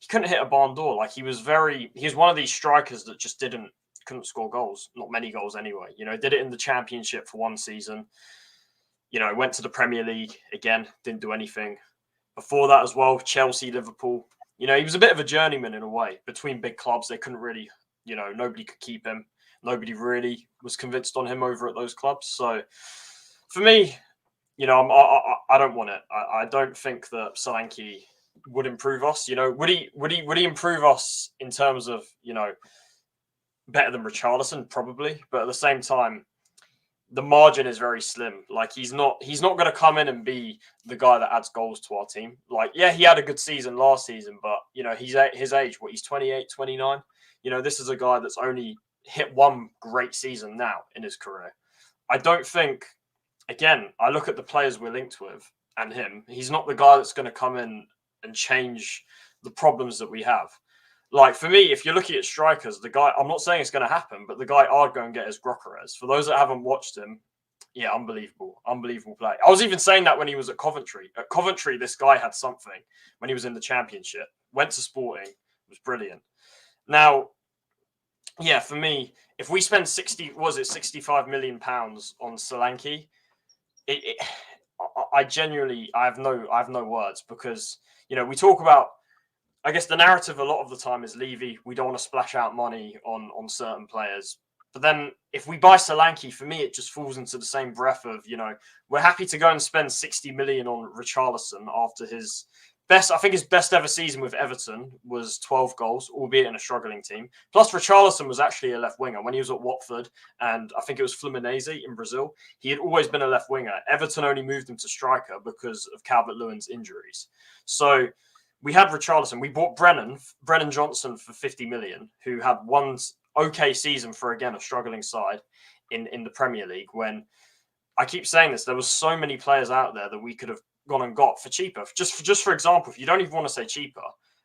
couldn't hit a barn door. Like, he was one of these strikers that just couldn't score goals. Not many goals anyway. You know, did it in the Championship for one season. You know, went to the Premier League again, didn't do anything. Before that as well, Chelsea, Liverpool. You know, he was a bit of a journeyman in a way. Between big clubs, they couldn't really, you know, nobody could keep him. Nobody really was convinced on him over at those clubs. So, for me, you know, I don't want it. I don't think that Solanke would improve us. You know, would he improve us in terms of, you know, better than Richarlison? Probably, but at the same time, the margin is very slim. Like, he's not going to come in and be the guy that adds goals to our team. Like, yeah, he had a good season last season, but, you know, he's at his age. He's 28, 29. You know, this is a guy that's only hit one great season now in his career. I don't think. Again, I look at the players we're linked with and him. He's not the guy that's going to come in and change the problems that we have. Like, for me, if you're looking at strikers, the guy, I'm not saying it's going to happen, but the guy I'd go and get is Grokeres. For those that haven't watched him, yeah, unbelievable play. I was even saying that when he was at Coventry. At Coventry, this guy had something when he was in the Championship. Went to Sporting, was brilliant. Now, yeah, for me, if we spend 65 million pounds on Solanke, I genuinely, I have no words, because, you know, we talk about I guess the narrative a lot of the time is Levy. We don't want to splash out money on certain players. But then if we buy Solanke, for me, it just falls into the same breath of, we're happy to go and spend 60 million on Richarlison after his his best ever season with Everton was 12 goals, albeit in a struggling team. Plus, Richarlison was actually a left winger when he was at Watford, and I think it was Fluminense in Brazil. He had always been a left winger. Everton only moved him to striker because of Calvert-Lewin's injuries. So we had Richarlison. We bought Brennan Johnson for 50 million, who had one okay season for, again, a struggling side in the Premier League. When I keep saying this, there was so many players out there that we could have gone and got for cheaper. Just for example, if you don't even want to say cheaper,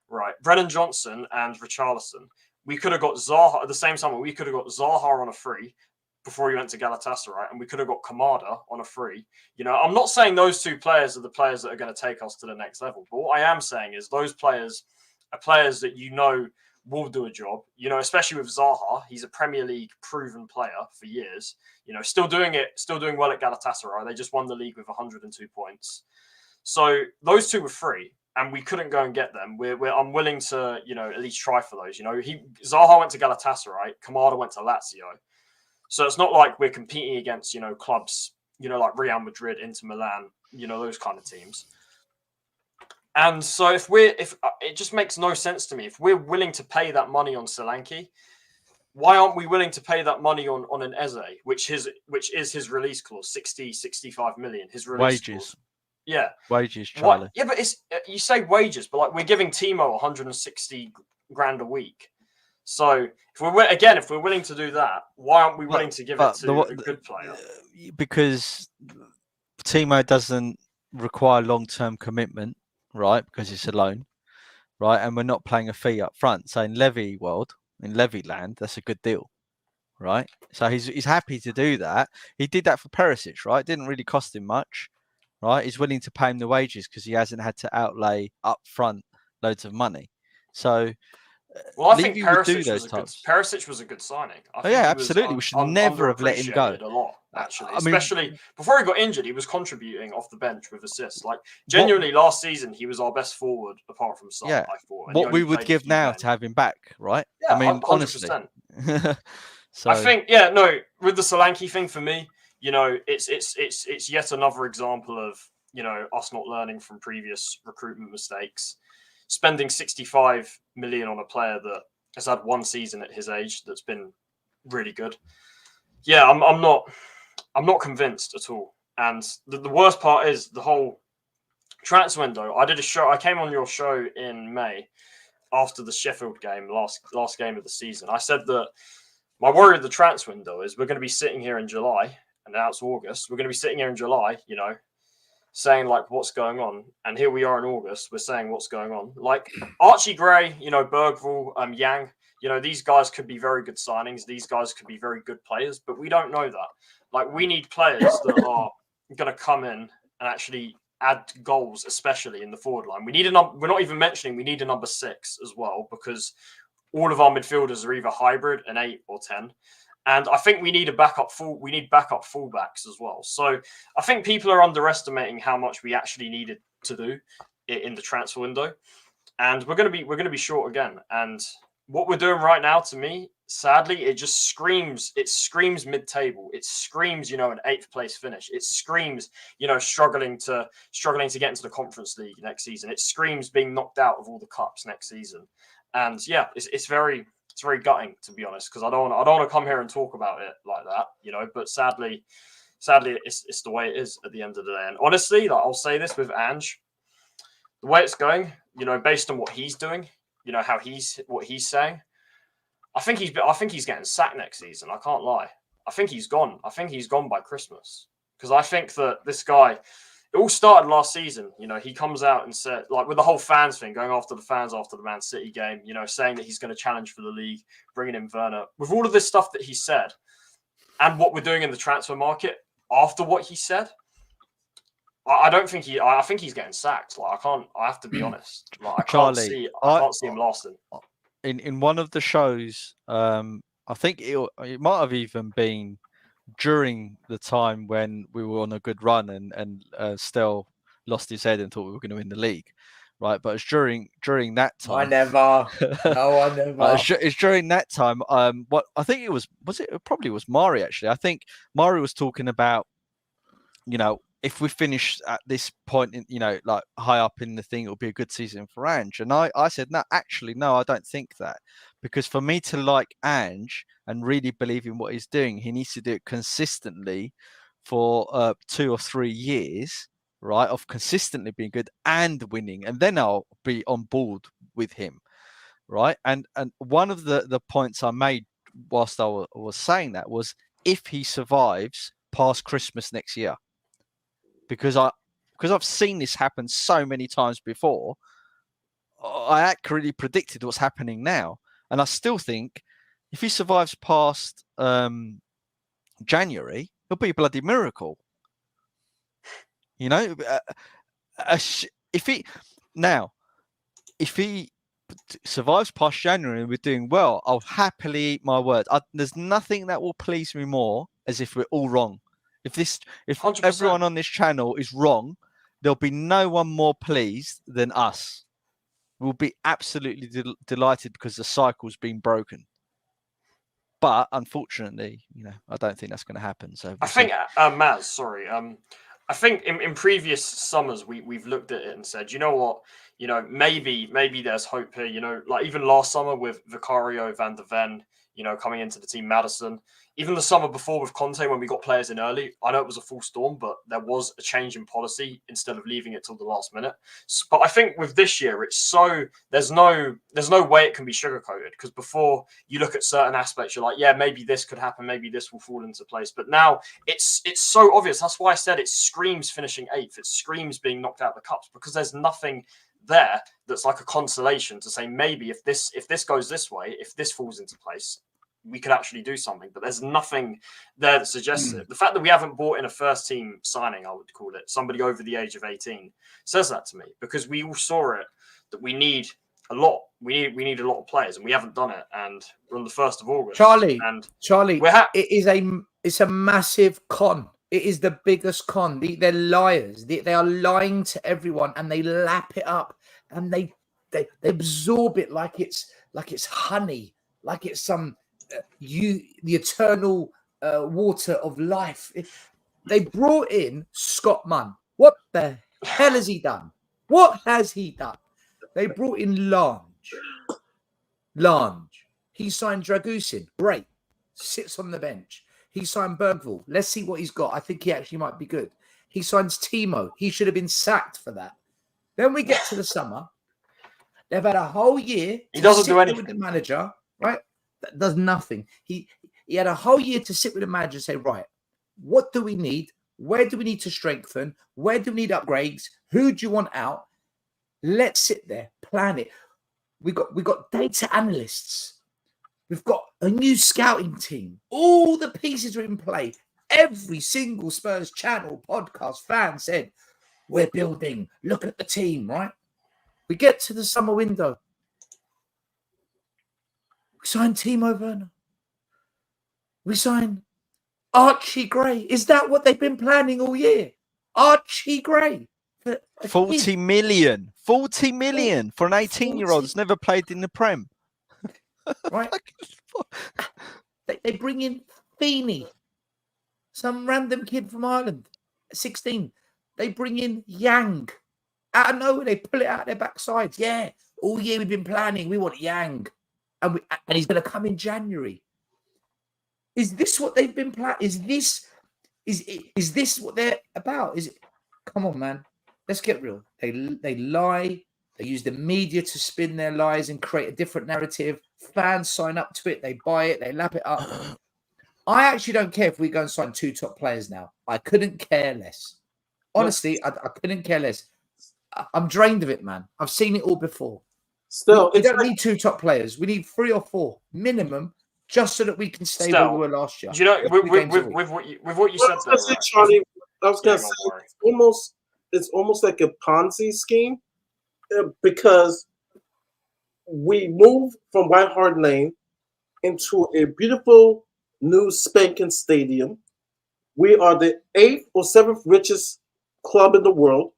right? Brennan Johnson and Richarlison, we could have got Zaha at the same time. We could have got Zaha on a free before he went to Galatasaray, and we could have got Kamada on a free. I'm not saying those two players are the players that are going to take us to the next level, but what I am saying is those players are players that will do a job. Especially with Zaha, he's a Premier League proven player for years. Still doing well at Galatasaray. They just won the league with 102 points. So those two were free, and we couldn't go and get them. I'm willing to, at least try for those. Zaha went to Galatasaray, Kamada went to Lazio. So it's not like we're competing against, clubs, like Real Madrid, Inter Milan, those kind of teams. And so if it just makes no sense to me. If we're willing to pay that money on Solanke, why aren't we willing to pay that money on an Eze, which is his release clause, 65 million, his release Wages. clause. Yeah. Wages, Charlie. Yeah, but you say wages, but like we're giving Timo 160 grand a week. So if we're willing to do that, why aren't we willing to give it to a good player? Because Timo doesn't require long-term commitment, right? Because it's a loan, right? And we're not playing a fee up front. So in Levy land, that's a good deal, right? So he's happy to do that. He did that for Perisic, right? It didn't really cost him much, right? He's willing to pay him the wages because he hasn't had to outlay up front loads of money. So I think Perisic was a good signing. Absolutely. We should never have let him go. A lot, actually. Especially before he got injured, he was contributing off the bench with assists. Like, genuinely, last season, he was our best forward, apart from Son, I thought. What we would give now to have him back, right? Yeah, 100%. Honestly. I think, with the Solanke thing, for me, it's yet another example of, us not learning from previous recruitment mistakes. Spending 65 million on a player that has had one season at his age that's been really good. Yeah, I'm not convinced at all. And the worst part is the whole transfer window. I came on your show in May after the Sheffield game, last game of the season. I said that my worry of the transfer window is we're going to be sitting here in July, and now it's August. We're going to be sitting here in July, saying like what's going on, and here we are in August. We're saying what's going on. Like Archie Gray, Bergvall, Yang. These guys could be very good signings. These guys could be very good players, but we don't know that. Like we need players that are going to come in and actually add goals, especially in the forward line. We need we're not even mentioning we need a number 6 as well, because all of our midfielders are either hybrid, an 8 or 10. And I think we need backup fullbacks as well. So I think people are underestimating how much we actually needed to do in the transfer window. And we're going to be short again. And what we're doing right now, to me, sadly, it screams mid-table. It screams, an 8th place finish. It screams, struggling to get into the Conference League next season. It screams being knocked out of all the cups next season. And it's very gutting, to be honest, because I don't want to come here and talk about it like that, But sadly, it's the way it is at the end of the day. And honestly, I'll say this with Ange, the way it's going, based on what he's doing, what he's saying, I think he's getting sacked next season. I can't lie. I think he's gone. I think he's gone by Christmas, because I think that this guy. It all started last season. He comes out and said, like with the whole fans thing, going after the fans after the Man City game, saying that he's going to challenge for the league, bringing in Werner. With all of this stuff that he said and what we're doing in the transfer market after what he said, I think he's getting sacked. Like I have to be honest. Like I can't see him lasting. In one of the shows, I think it might have even been during the time when we were on a good run and Stel lost his head and thought we were going to win the league. right? But it's during that I time. never. No, I never. It's during that time. What I think it was it probably was Mari actually. I think Mari was talking about, if we finish at this point, like high up in the thing, it'll be a good season for Ange. And I said, no, actually, no, I don't think that. Because for me to like Ange and really believe in what he's doing, he needs to do it consistently for 2 or 3 years, right, of consistently being good and winning. And then I'll be on board with him, right? And one of the points I made whilst I was saying that was, if he survives past Christmas next year, because I've seen this happen so many times before, I accurately predicted what's happening now. And I still think if he survives past January, it'll be a bloody miracle. If he survives past January and we're doing well, I'll happily eat my word. There's nothing that will please me more as if we're all wrong. If 100%. Everyone on this channel is wrong, there'll be no one more pleased than us. We'll be absolutely delighted because the cycle's been broken. But unfortunately, I don't think that's going to happen. So I think, Maz, sorry. I think in previous summers we've looked at it and said, you know what, maybe there's hope here. Like even last summer with Vicario, Van de Ven, coming into the team, Madison. Even the summer before with Conte, when we got players in early, I know it was a full storm, but there was a change in policy instead of leaving it till the last minute. But I think with this year, there's no way it can be sugarcoated, because before you look at certain aspects, you're like, yeah, maybe this could happen, maybe this will fall into place. But now it's so obvious. That's why I said it screams finishing 8th. It screams being knocked out of the cups, because there's nothing there that's like a consolation to say maybe if this goes this way, if this falls into place, we could actually do something. But there's nothing there that suggests it. The fact that we haven't brought in a first team signing, I would call it, somebody over the age of 18, says that to me, because we all saw it, that we need a lot. We need a lot of players, and we haven't done it. And we're on the 1st of August. Charlie, it's it's a massive con. It is the biggest con. They're liars. They are lying to everyone, and they lap it up, and they absorb it like it's honey, like it's some the eternal water of life. They brought in Scott Munn. What the hell has he done? What has he done? They brought in Lange. He signed Dragusin. Great. Sits on the bench. He signed Bergvall. Let's see what he's got. I think he actually might be good. He signs Timo. He should have been sacked for that. Then we get to the summer. They've had a whole year. He doesn't do anything with the manager, right? That does nothing. He had a whole year to sit with the manager and say, right, what do we need? Where do we need to strengthen? Where do we need upgrades? Who do you want out? Let's sit there, plan it. We got data analysts. We've got a new scouting team. All the pieces are in play. Every single Spurs channel, podcast, fan said, we're building. Look at the team, right? We get to the summer window. We sign Timo Werner. We sign Archie Gray. Is that what they've been planning all year? Archie Gray. 40 million. 40 million for an 18-year-old that's never played in the Prem. Right? They bring in Feeney, some random kid from Ireland, 16. They bring in Yang. Out of nowhere, they pull it out of their backsides. Yeah, all year we've been planning. We want Yang. And he's going to come in January. Is this what they've been planning? Is this what they're about? Is it? Come on, man. Let's get real. They lie. They use the media to spin their lies and create a different narrative. Fans sign up to it. They buy it. They lap it up. I actually don't care if we go and sign 2 top players now. I couldn't care less. Honestly, I couldn't care less. I'm drained of it, man. I've seen it all before. Still, we don't need 2 top players. We need 3 or 4 minimum, just so that we can stay where we were last year. Do you know, with what you said there, right? Charlie, I was going to say, it's almost like a Ponzi scheme, because we move from White Hart Lane into a beautiful new spanking stadium. We are the 8th or 7th richest club in the world.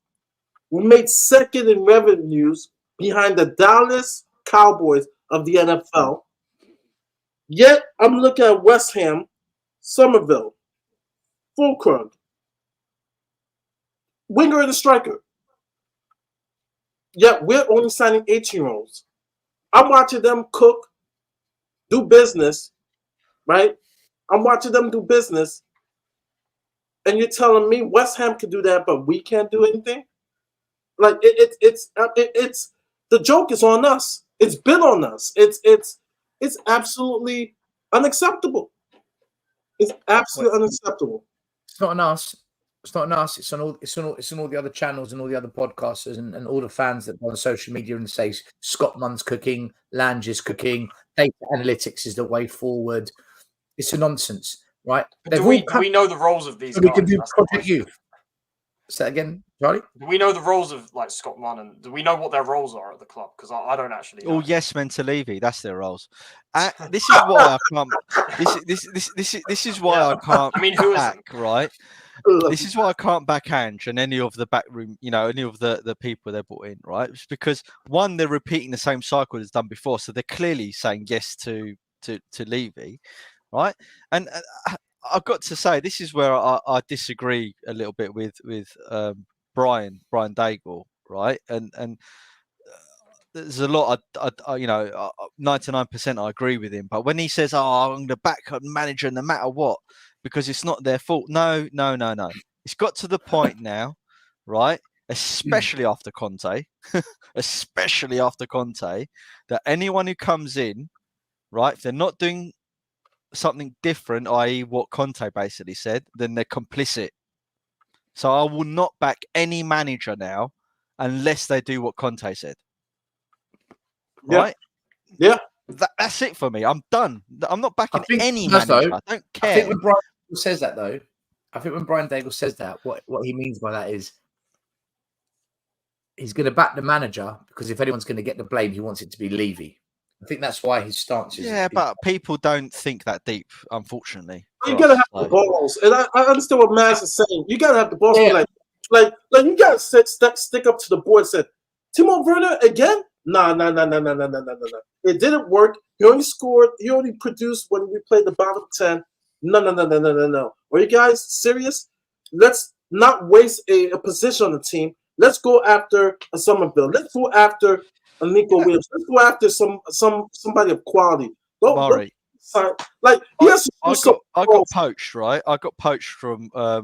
We made second in revenues behind the Dallas Cowboys of the NFL. Yet I'm looking at West Ham, Somerville, Fulkrug, winger and a striker. Yet we're only signing 18-year-olds. I'm watching them cook, do business, right? I'm watching them do business, and you're telling me West Ham can do that, but we can't do anything? Like it's the joke is on us. It's been on us. It's absolutely unacceptable. It's absolutely unacceptable. It's not on us. It's not on us. It's on all the other channels and all the other podcasters and all the fans that go on social media and say Scottman's cooking, Lange is cooking, data analytics is the way forward. It's a nonsense, right? Do we know the roles of these so guys? We can do That's the Project question. Youth. Say that again, Charlie. Do we know the roles of like Scott Munn, and do we know what their roles are at the club? Because I don't actually know. All yes men to Levy, that's their roles. This is why I can't. This is why I can't. I mean, who back, isn't? right? This is why I can't back Ange and any of the backroom, any of the people they brought in, right? It's because one, they're repeating the same cycle as done before, so they're clearly saying yes to Levy, right? And I've got to say, this is where I disagree a little bit with Brian Daigle, right? And there's a lot, 99% I agree with him. But when he says, I'm going to back a manager no matter what, because it's not their fault. No. It's got to the point now, right? Especially after Conte, that anyone who comes in, right, if they're not doing something different, i.e. what Conte basically said, then they're complicit. So I will not back any manager now unless they do what Conte said. Right? Yeah. That's it for me. I'm done. I'm not backing any manager. I don't care. I think when Brian says that, though, what he means by that is he's going to back the manager because if anyone's going to get the blame, he wants it to be Levy. I think that's why his stance is. Yeah, but people don't think that deep, unfortunately. You gotta have the balls, and I understand what Maz is saying. You gotta have the balls, like you gotta stick up to the board. And say, Timo Werner again? No. It didn't work. He only scored. He only produced when we played the bottom 10. No. Are you guys serious? Let's not waste a position on the team. Let's go after a Somerville. Let's go after a Nico Williams. Let's go after somebody of quality. Murray. Like I got poached, right? I got poached from a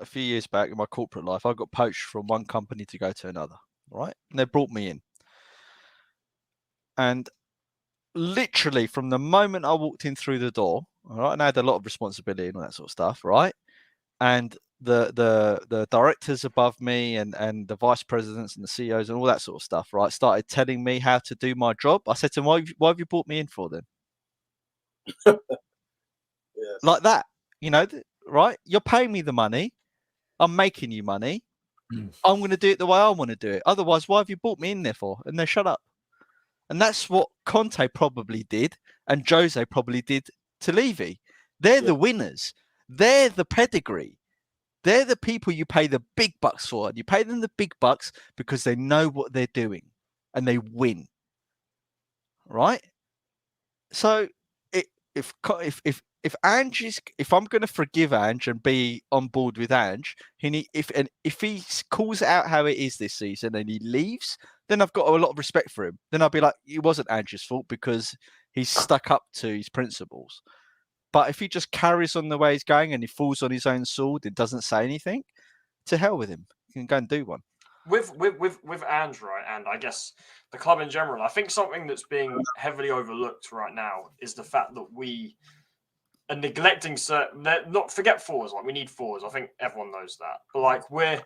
few years back in my corporate life. I got poached from one company to go to another, right? And they brought me in. And literally from the moment I walked in through the door, all right, and I had a lot of responsibility and all that sort of stuff, right? And the directors above me and the vice presidents and the CEOs and all that sort of stuff, right, started telling me how to do my job. I said to them, why have you brought me in for then? Yes. Like that, right? You're paying me the money. I'm making you money. I'm going to do it the way I want to do it. Otherwise, why have you brought me in there for? And they shut up. And that's what Conte probably did and Jose probably did to Levy. They're the winners. They're the pedigree. They're the people you pay the big bucks for. And you pay them the big bucks because they know what they're doing and they win. Right? So if Ange is, if I'm going to forgive Ange and be on board with Ange, if he calls it out how it is this season and he leaves, then I've got a lot of respect for him. Then I'll be like, it wasn't Ange's fault because he's stuck up to his principles. But if he just carries on the way he's going and he falls on his own sword and doesn't say anything, to hell with him. He can go and do one. With Ange, right, and I guess the club in general, I think something that's being heavily overlooked right now is the fact that we are neglecting forget fours. Like, we need fours. I think everyone knows that. But like, we're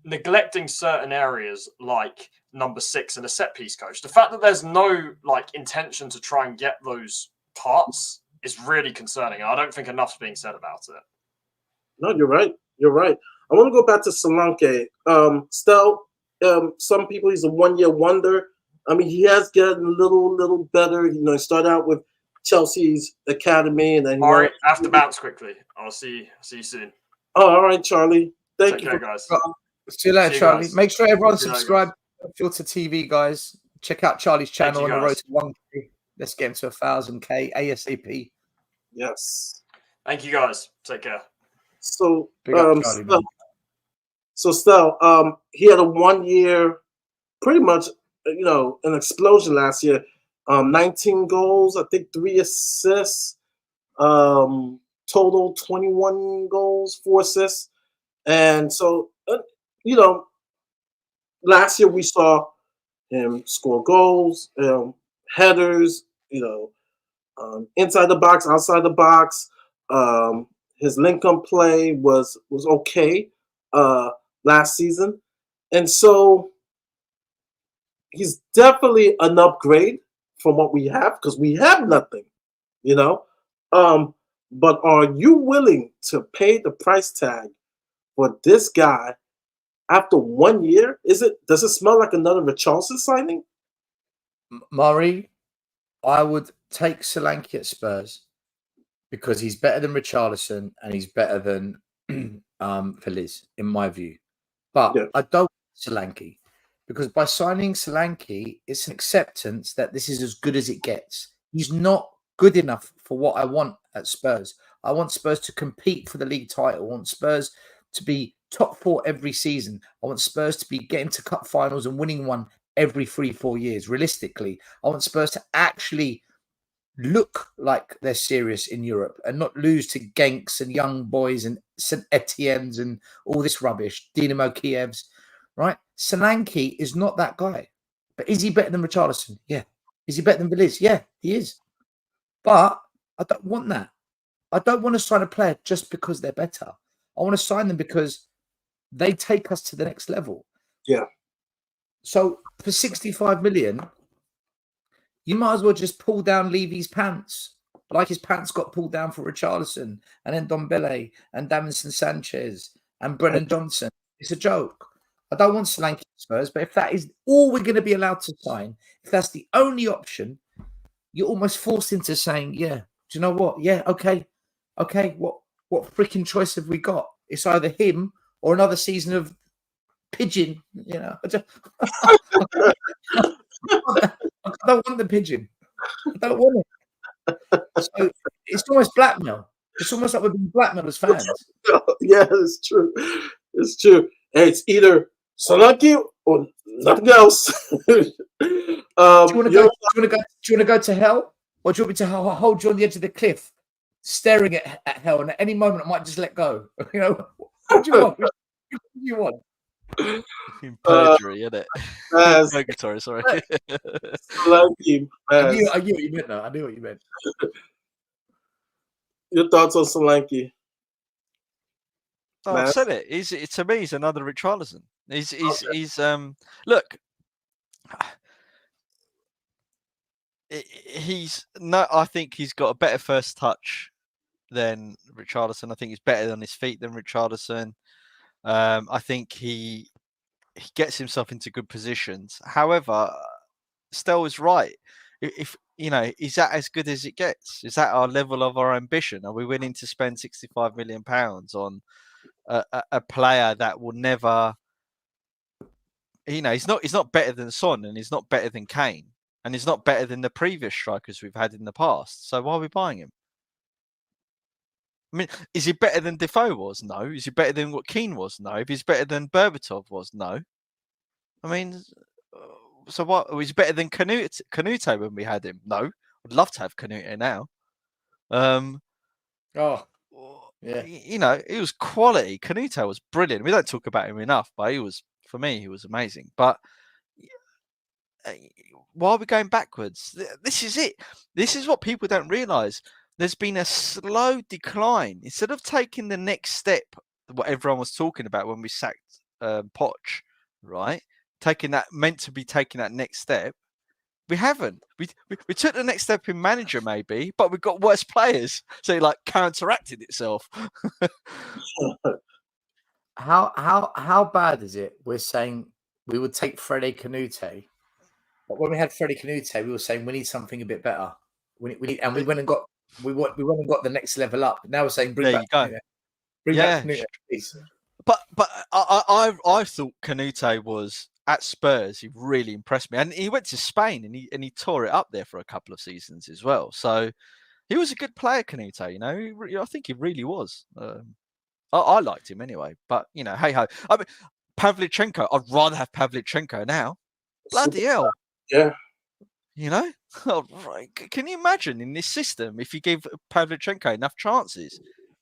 neglecting certain areas like number 6 and a set piece coach. The fact that there's no like intention to try and get those parts is really concerning. I don't think enough's being said about it. No, you're right. I want to go back to Solanke. Some people, he's a one-year wonder. I mean, he has gotten a little better. He started out with Chelsea's academy, and then all right. I have to bounce quickly. I'll see you soon. Oh, all right, Charlie. Thank you, guys. See you later, See you Charlie. guys. Make sure everyone See you later, subscribe to Filter TV, guys. Check out Charlie's Thank channel you, on the road guys. to 1K. Let's get him to 1,000K ASAP. Yes. Thank you, guys. Take care. So, Big up, Charlie, man. Stel, he had a 1 year, pretty much, an explosion last year. 19 goals, I think 3 assists, total 21 goals, 4 assists. And so, last year we saw him score goals, headers, inside the box, outside the box. His link-up play was okay last season, and so he's definitely an upgrade from what we have because we have nothing, you know. But are you willing to pay the price tag for this guy after 1 year? Does it smell like another Richarlison signing? Murray, I would take Solanke at Spurs because he's better than Richarlison and he's better than Feliz, in my view. But Yeah. I don't want Solanke because by signing Solanke, it's an acceptance that this is as good as it gets. He's not good enough for what I want at Spurs. I want Spurs to compete for the league title. I want Spurs to be top 4 every season. I want Spurs to be getting to cup finals and winning one every 3-4 years. Realistically, I want Spurs to actually look like they're serious in Europe and not lose to Genks and Young Boys and St Etienne's and all this rubbish, Dynamo Kiev's, right? Solanke is not that guy. But is he better than Richarlison? Yeah. Is he better than Veliz? Yeah, he is. But I don't want that. I don't want to sign a player just because they're better. I want to sign them because they take us to the next level. Yeah. So for 65 million, you might as well just pull down Levy's pants, like his pants got pulled down for Richarlison and then Dombele and Davinson Sanchez and Brennan Johnson. It's a joke. I don't want Solanke Spurs, but if that is all we're going to be allowed to sign, if that's the only option, you're almost forced into saying, yeah, do you know what? Yeah, okay. What freaking choice have we got? It's either him or another season of Pigeon. I don't want the Pigeon. I don't want it. So it's almost blackmail. It's almost like we're being blackmailed as fans. Yeah, it's true. It's true. Hey, it's either Solanke or nothing else. Do you want to go to hell, or do you want me to hold you on the edge of the cliff, staring at hell, and at any moment I might just let go? What do you want? What do you want? In perjury, isn't it? Purgatory, sorry. Solanke, I knew what you meant, though. I knew what you meant. Your thoughts on Solanke? Oh, I've said it. To me, he's another Richarlison. He's look. I think he's got a better first touch than Richarlison. I think he's better on his feet than Richarlison. I think he gets himself into good positions. However, Stel is right. If is that as good as it gets? Is that our level of our ambition? Are we willing to spend £65 million on a player that will never? He's not better than Son, and he's not better than Kane, and he's not better than the previous strikers we've had in the past. So why are we buying him? I mean, is he better than Defoe was? No. Is he better than what Keane was? No. If he's better than Berbatov was? No. I mean, so what? Was he better than Canute when we had him? No. I'd love to have Canute now. Yeah. He was quality. Canute was brilliant. We don't talk about him enough, but for me, he was amazing. But why are we going backwards? This is it. This is what people don't realise. There's been a slow decline. Instead of taking the next step, what everyone was talking about when we sacked Poch, right? Meant to be taking that next step. We haven't. We took the next step in manager maybe, but we've got worse players. So it counteracted itself. How bad is it? We're saying we would take Freddie Canute, but when we had Freddie Canute, we were saying we need something a bit better. We went and got the next level up. Now we're saying bring back Canute, please. I thought Canute was at Spurs. He really impressed me, and he went to Spain and he tore it up there for a couple of seasons as well. So he was a good player, Canute. You know, I think he really was. I liked him anyway. But you know, hey ho. I mean, Pavlyuchenko. I'd rather have Pavlyuchenko now. Bloody hell. Yeah. You know, can you imagine in this system if you give Pavlyuchenko enough chances,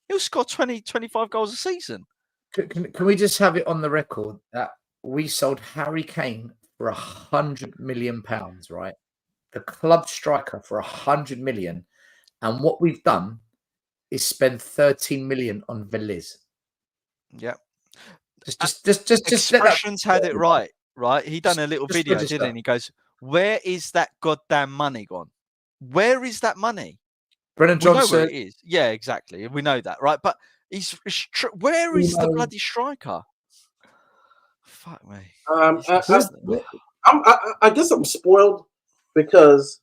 he'll score 20, 25 goals a season. Can we just have it on the record that we sold Harry Kane for £100 million, right? The club striker for £100 million, and what we've done is spend 13 million on Veliz. Yeah, just Expressions had it right. He done a little video, didn't he? He goes, "Where is that goddamn money gone? Where is that money?" Brennan Johnson. We know where it is. Yeah, exactly. We know that, right? But where is the bloody striker? Fuck me. I guess I'm spoiled because,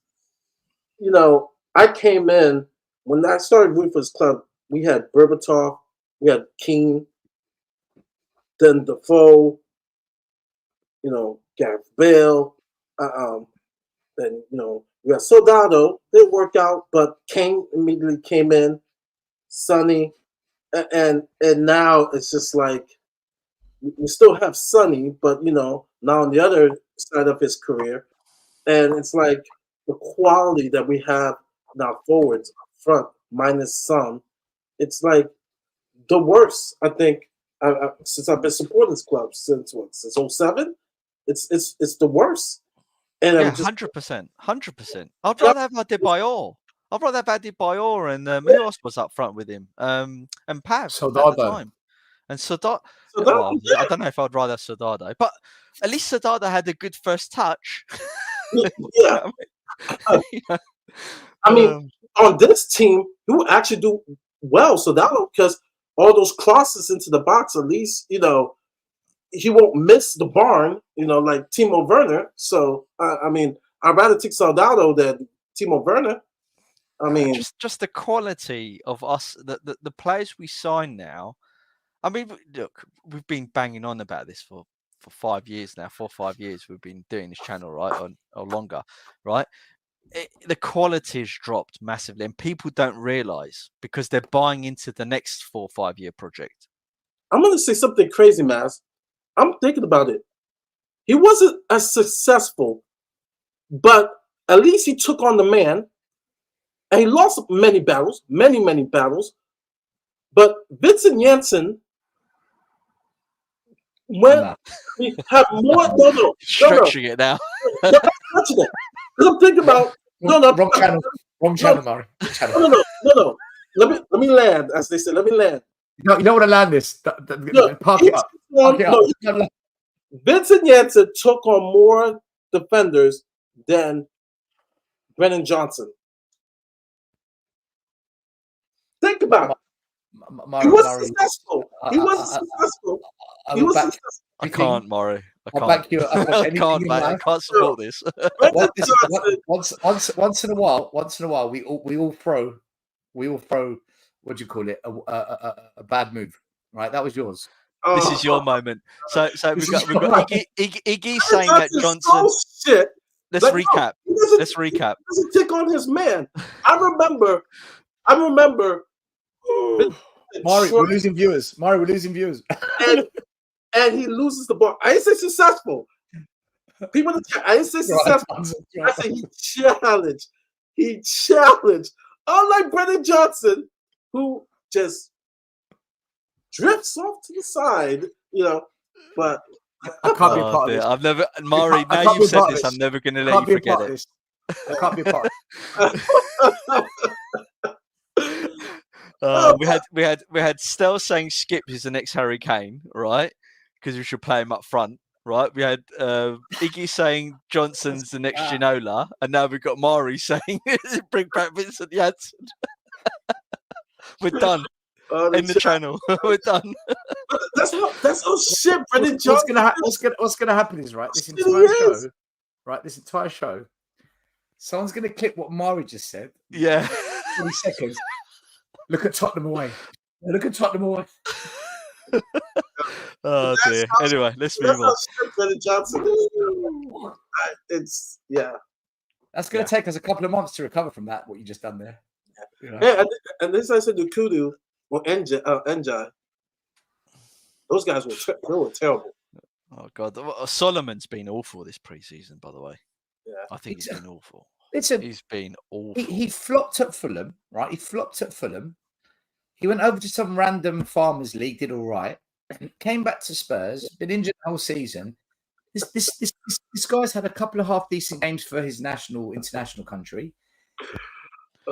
you know, I came in when I started rooting for this club. We had Berbatov, we had Keane, then Defoe, you know, Gareth Bale, then you know we had Soldado. Didn't work out, but Kane immediately came in, Sonny, and now it's just like we still have Sonny, but you know now on the other side of his career, and it's like the quality that we have now forwards up front minus Son, it's like the worst. I think since I've been supporting this club since 07, it's the worst. And yeah, 100%. I'd rather have Adebayor. I'd rather have Adebayor and who else was up front with him? And Pav at the time. And Soldado. Well, I don't know if I'd rather have Soldado, but at least Soldado had a good first touch. Yeah. I mean, on this team, you will actually do well, Soldado, because all those crosses into the box, at least, you know, he won't miss the barn, you know, like Timo Werner. So, I mean, I'd rather take Soldado than Timo Werner. I mean, just the quality of us, the players we sign now. I mean, look, we've been banging on about this for 5 years now, 4 or 5 years. We've been doing this channel, right, or longer, right? The quality has dropped massively, and people don't realize because they're buying into the next 4 or 5 year project. I'm going to say something crazy, Maz. I'm thinking about it. He wasn't as successful, but at least he took on the man, and he lost many battles. But Vincent Janssen, when we have more, stretching it now. Stretching it. Because I'm thinking about wrong channel, Murray. No. Let me land, as they say. Let me land. You know what I land this? Park it up. Vincent Janssen took on more defenders than Brennan Johnson. Think about it. He was successful. I can't, Murray. I can't. I'll back you up. I can't, mate. I can't support this. Once in a while, we all throw. What do you call it? A bad move, right? That was yours. This is your moment. So we've got Iggy saying that Johnson. Shit. Let's recap. Let's recap. He doesn't take on his man. I remember. Mari, we're losing viewers. And he loses the ball. I didn't say successful. People, I didn't say successful. I said he challenged. Unlike Brennan Johnson, who just drifts off to the side, you know. But I can't be a part of this. I've never, Mari. Now you've said this, I'm never going to let you forget it. I can't be a part of it. We had Stel saying Skip is the next Harry Kane, right? Because we should play him up front, right? We had Iggy saying Johnson's the next Ginola, and now we've got Mari saying bring back Vincent Janssen. We're done. In the channel, we're done. That's no shit, Brennan Johnson. What's gonna happen is this entire show. Someone's gonna clip what Mari just said. Yeah. 20 seconds. Look at Tottenham away. Oh dear. Anyway, let's move on. That's how Bennett Johnson is. It's That's going to take us a couple of months to recover from that. What you just done there. You know? Yeah, and this I said the Kudu or Njai. Those guys were terrible. Oh god, Solomon's been awful this preseason. By the way, Yeah, I think he's been awful. Listen, He's been awful. he flopped at Fulham, right? He flopped at Fulham. He went over to some random farmers league, did all right. Came back to Spurs, been injured the whole season. This guy's had a couple of half decent games for his international country.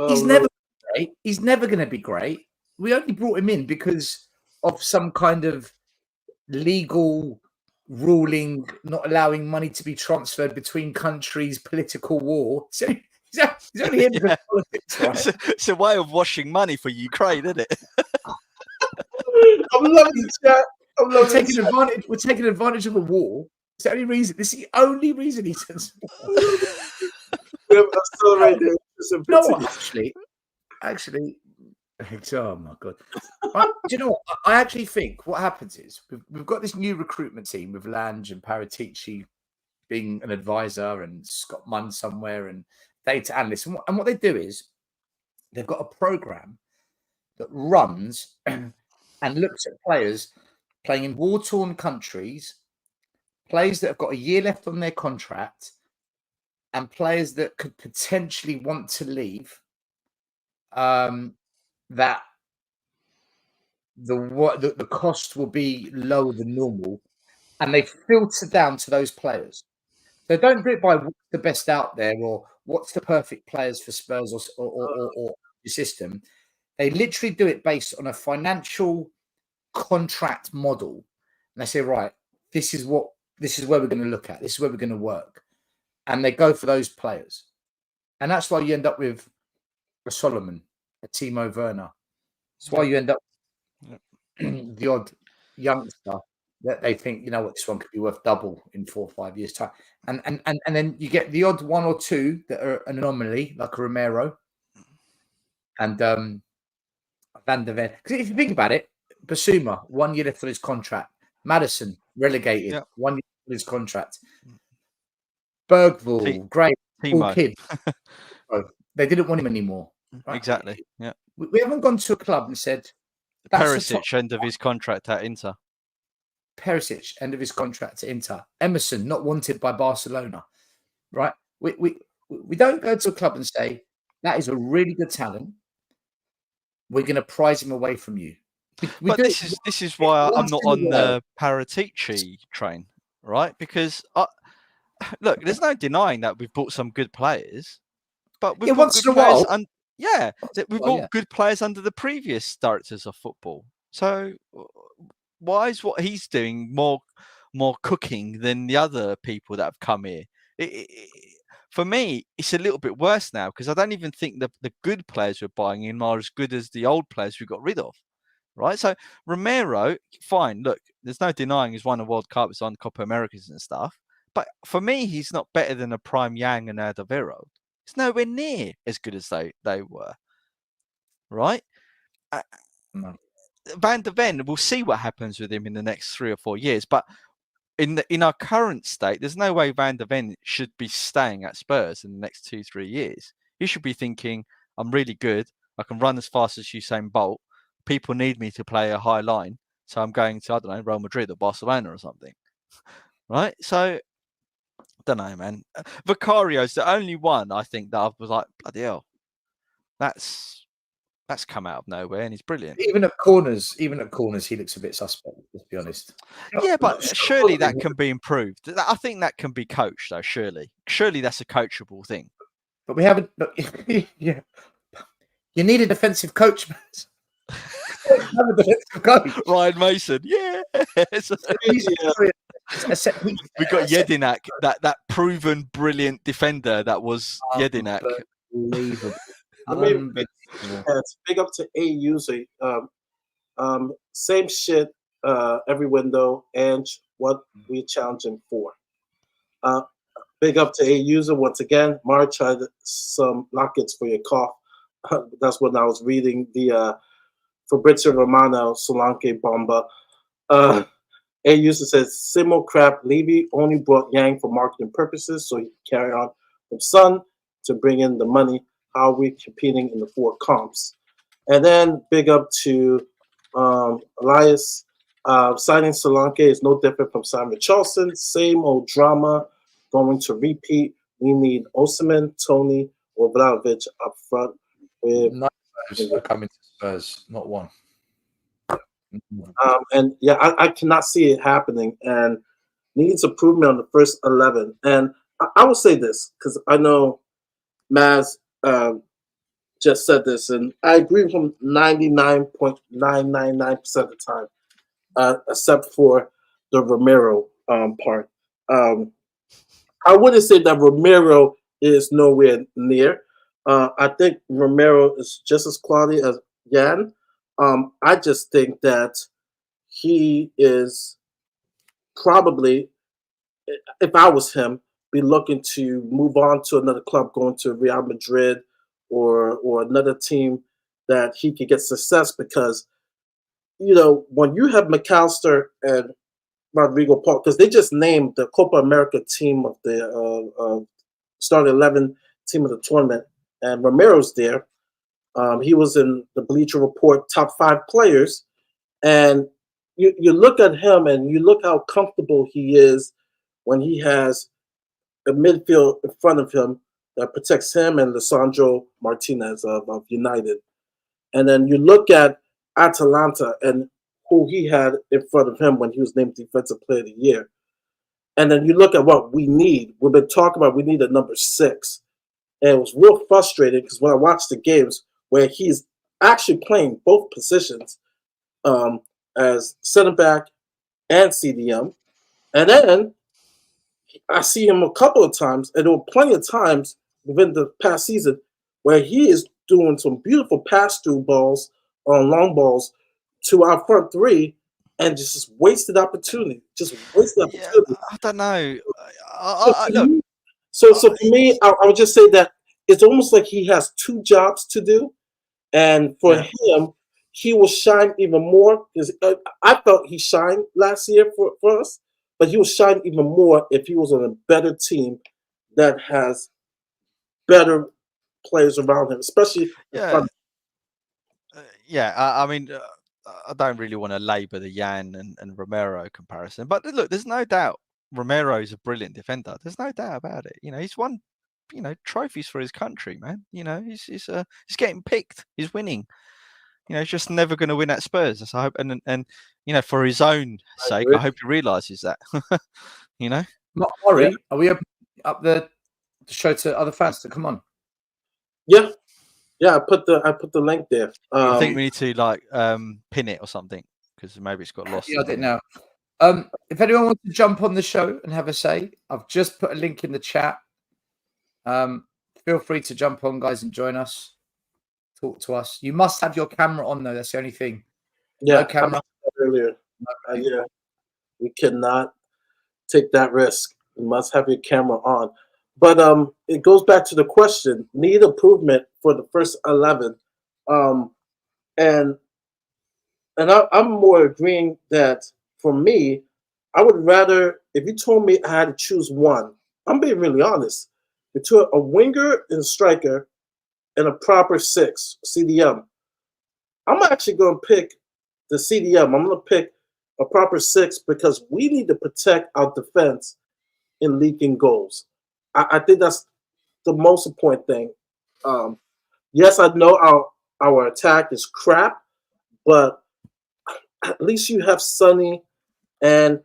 He's never great. He's never going to be great. We only brought him in because of some kind of legal ruling not allowing money to be transferred between countries, political war. So he's only here because of politics, right? It's a way of washing money for Ukraine, isn't it? I'm loving the chat. We're taking advantage of a war. It's the only reason. This is the only reason he says. No, actually, oh my god! Do you know what? I actually think what happens is we've got this new recruitment team with Lange and Paratici being an advisor and Scott Munn somewhere and data analysts. And what they do is they've got a program that runs and looks at players playing in war-torn countries, players that have got a year left on their contract, and players that could potentially want to leave. That the cost will be lower than normal, and they filter down to those players. They don't do it by what's the best out there or what's the perfect players for Spurs or the system. They literally do it based on a financial contract model, and they say, right, this is where we're going to look at. This is where we're going to work, and they go for those players, and that's why you end up with a Solomon, a Timo Werner. That's why you end up the odd youngster that they think, you know what, this one could be worth double in 4 or 5 years' time. And then you get the odd one or two that are an anomaly, like a Romero and Van der Ven. Because if you think about it, Basuma, 1 year left on his contract. Madison, relegated, 1 year left on his contract. Bergvall, great, cool kid. They didn't want him anymore. Right? Exactly. Yeah. We haven't gone to a club and said Perisic, end of his contract at Inter. Perisic, end of his contract at Inter. Emerson, not wanted by Barcelona. Right? We don't go to a club and say that is a really good talent. We're going to prize him away from you. This is why I'm not on the Paratici train, right? Because look, there's no denying that we've bought some good players, but we've got good players. We've got good players under the previous directors of football. So why is what he's doing more cooking than the other people that have come here? For me, it's a little bit worse now because I don't even think the good players we're buying in are as good as the old players we got rid of. Right, so Romero, fine. Look, there's no denying he's won a World Cup, he's won Copa Americas and stuff. But for me, he's not better than a prime Yang and Adavero. It's nowhere near as good as they were. Right? No. Van der Ven, we'll see what happens with him in the next 3 or 4 years. But in our current state, there's no way Van der Ven should be staying at Spurs in the next 2-3 years. He should be thinking, I'm really good. I can run as fast as Usain Bolt. People need me to play a high line. So I'm going to, I don't know, Real Madrid or Barcelona or something. Right? So don't know, man. Vicario's the only one I think that I was like, bloody hell, that's come out of nowhere, and he's brilliant. Even at corners, he looks a bit suspect. Let's be honest. Yeah, but surely that can be improved. I think that can be coached, though. Surely that's a coachable thing. But we haven't. Yeah, you need a defensive coach, man. Ryan Mason, yeah. We got Jedinak, that proven brilliant defender that was Jedinak. Unbelievable. Big up to A user. Same shit every window, and what we're challenging for. Big up to A user once again. Mark tried some lockets for your cough. That's when I was reading the Fabrizio Romano Solanke Bomba. A user says Simo Crab Levy only brought Yang for marketing purposes so he could carry on from Sun to bring in the money. How are we competing in the 4 comps? And then big up to Elias. Signing Solanke is no different from signing Charleston. Same old drama going to repeat. We need Osimhen, Tony, or Vlahovic up front. With, None of those are coming to Spurs, not one. and yeah, I cannot see it happening, and needs improvement on the first 11. And I will say this because I know Maz just said this, and I agree from 99.999% of the time, except for the Romero part. I wouldn't say that Romero is nowhere near. I think Romero is just as quality as Yan. I just think that he is probably, if I was him, be looking to move on to another club, going to Real Madrid or another team that he could get success because, when you have McAllister and Rodrigo Paul, because they just named the Copa America team of the starting 11 team of the tournament, and Romero's there. He was in the Bleacher Report top 5 players, and you look at him and you look how comfortable he is when he has a midfield in front of him that protects him and Lisandro Martinez of United. And then you look at Atalanta and who he had in front of him when he was named Defensive Player of the Year. And then you look at what we need. We've been talking about we need a number 6. And it was real frustrating because when I watched the games where he's actually playing both positions as center back and CDM, and then I see him a couple of times, and there were plenty of times within the past season where he is doing some beautiful pass-through balls on long balls to our front 3 and just wasted opportunity. Just wasted opportunity. Yeah, I don't know. Look. So for me, I would just say that it's almost like he has 2 jobs to do. And for him, he will shine even more. Because I felt he shined last year for us, but he will shine even more if he was on a better team that has better players around him, especially I mean, I don't really want to labour the Yan and Romero comparison, but look, there's no doubt Romero is a brilliant defender. There's no doubt about it. He's won, trophies for his country, man. He's getting picked. He's winning. He's just never going to win at Spurs. So I hope, and for his own sake, I hope he realises that. Murray, are we up the show to other fans to come on? Yeah. Yeah, I put the link there. I think we need to pin it or something because maybe it's got lost. Yeah, I didn't know. If anyone wants to jump on the show and have a say, I've just put a link in the chat. Feel free to jump on, guys, and join us. Talk to us. You must have your camera on, though. That's the only thing. Yeah, no camera. Earlier. Yeah, we cannot take that risk. You must have your camera on. But it goes back to the question: need improvement for the first 11, and I'm more agreeing that for me, I would rather if you told me I had to choose one. I'm being really honest. Between a winger and a striker and a proper 6 CDM, I'm actually going to pick the CDM. I'm going to pick a proper 6 because we need to protect our defense in leaking goals. I think that's the most important thing. Yes, I know our attack is crap, but at least you have Sonny, and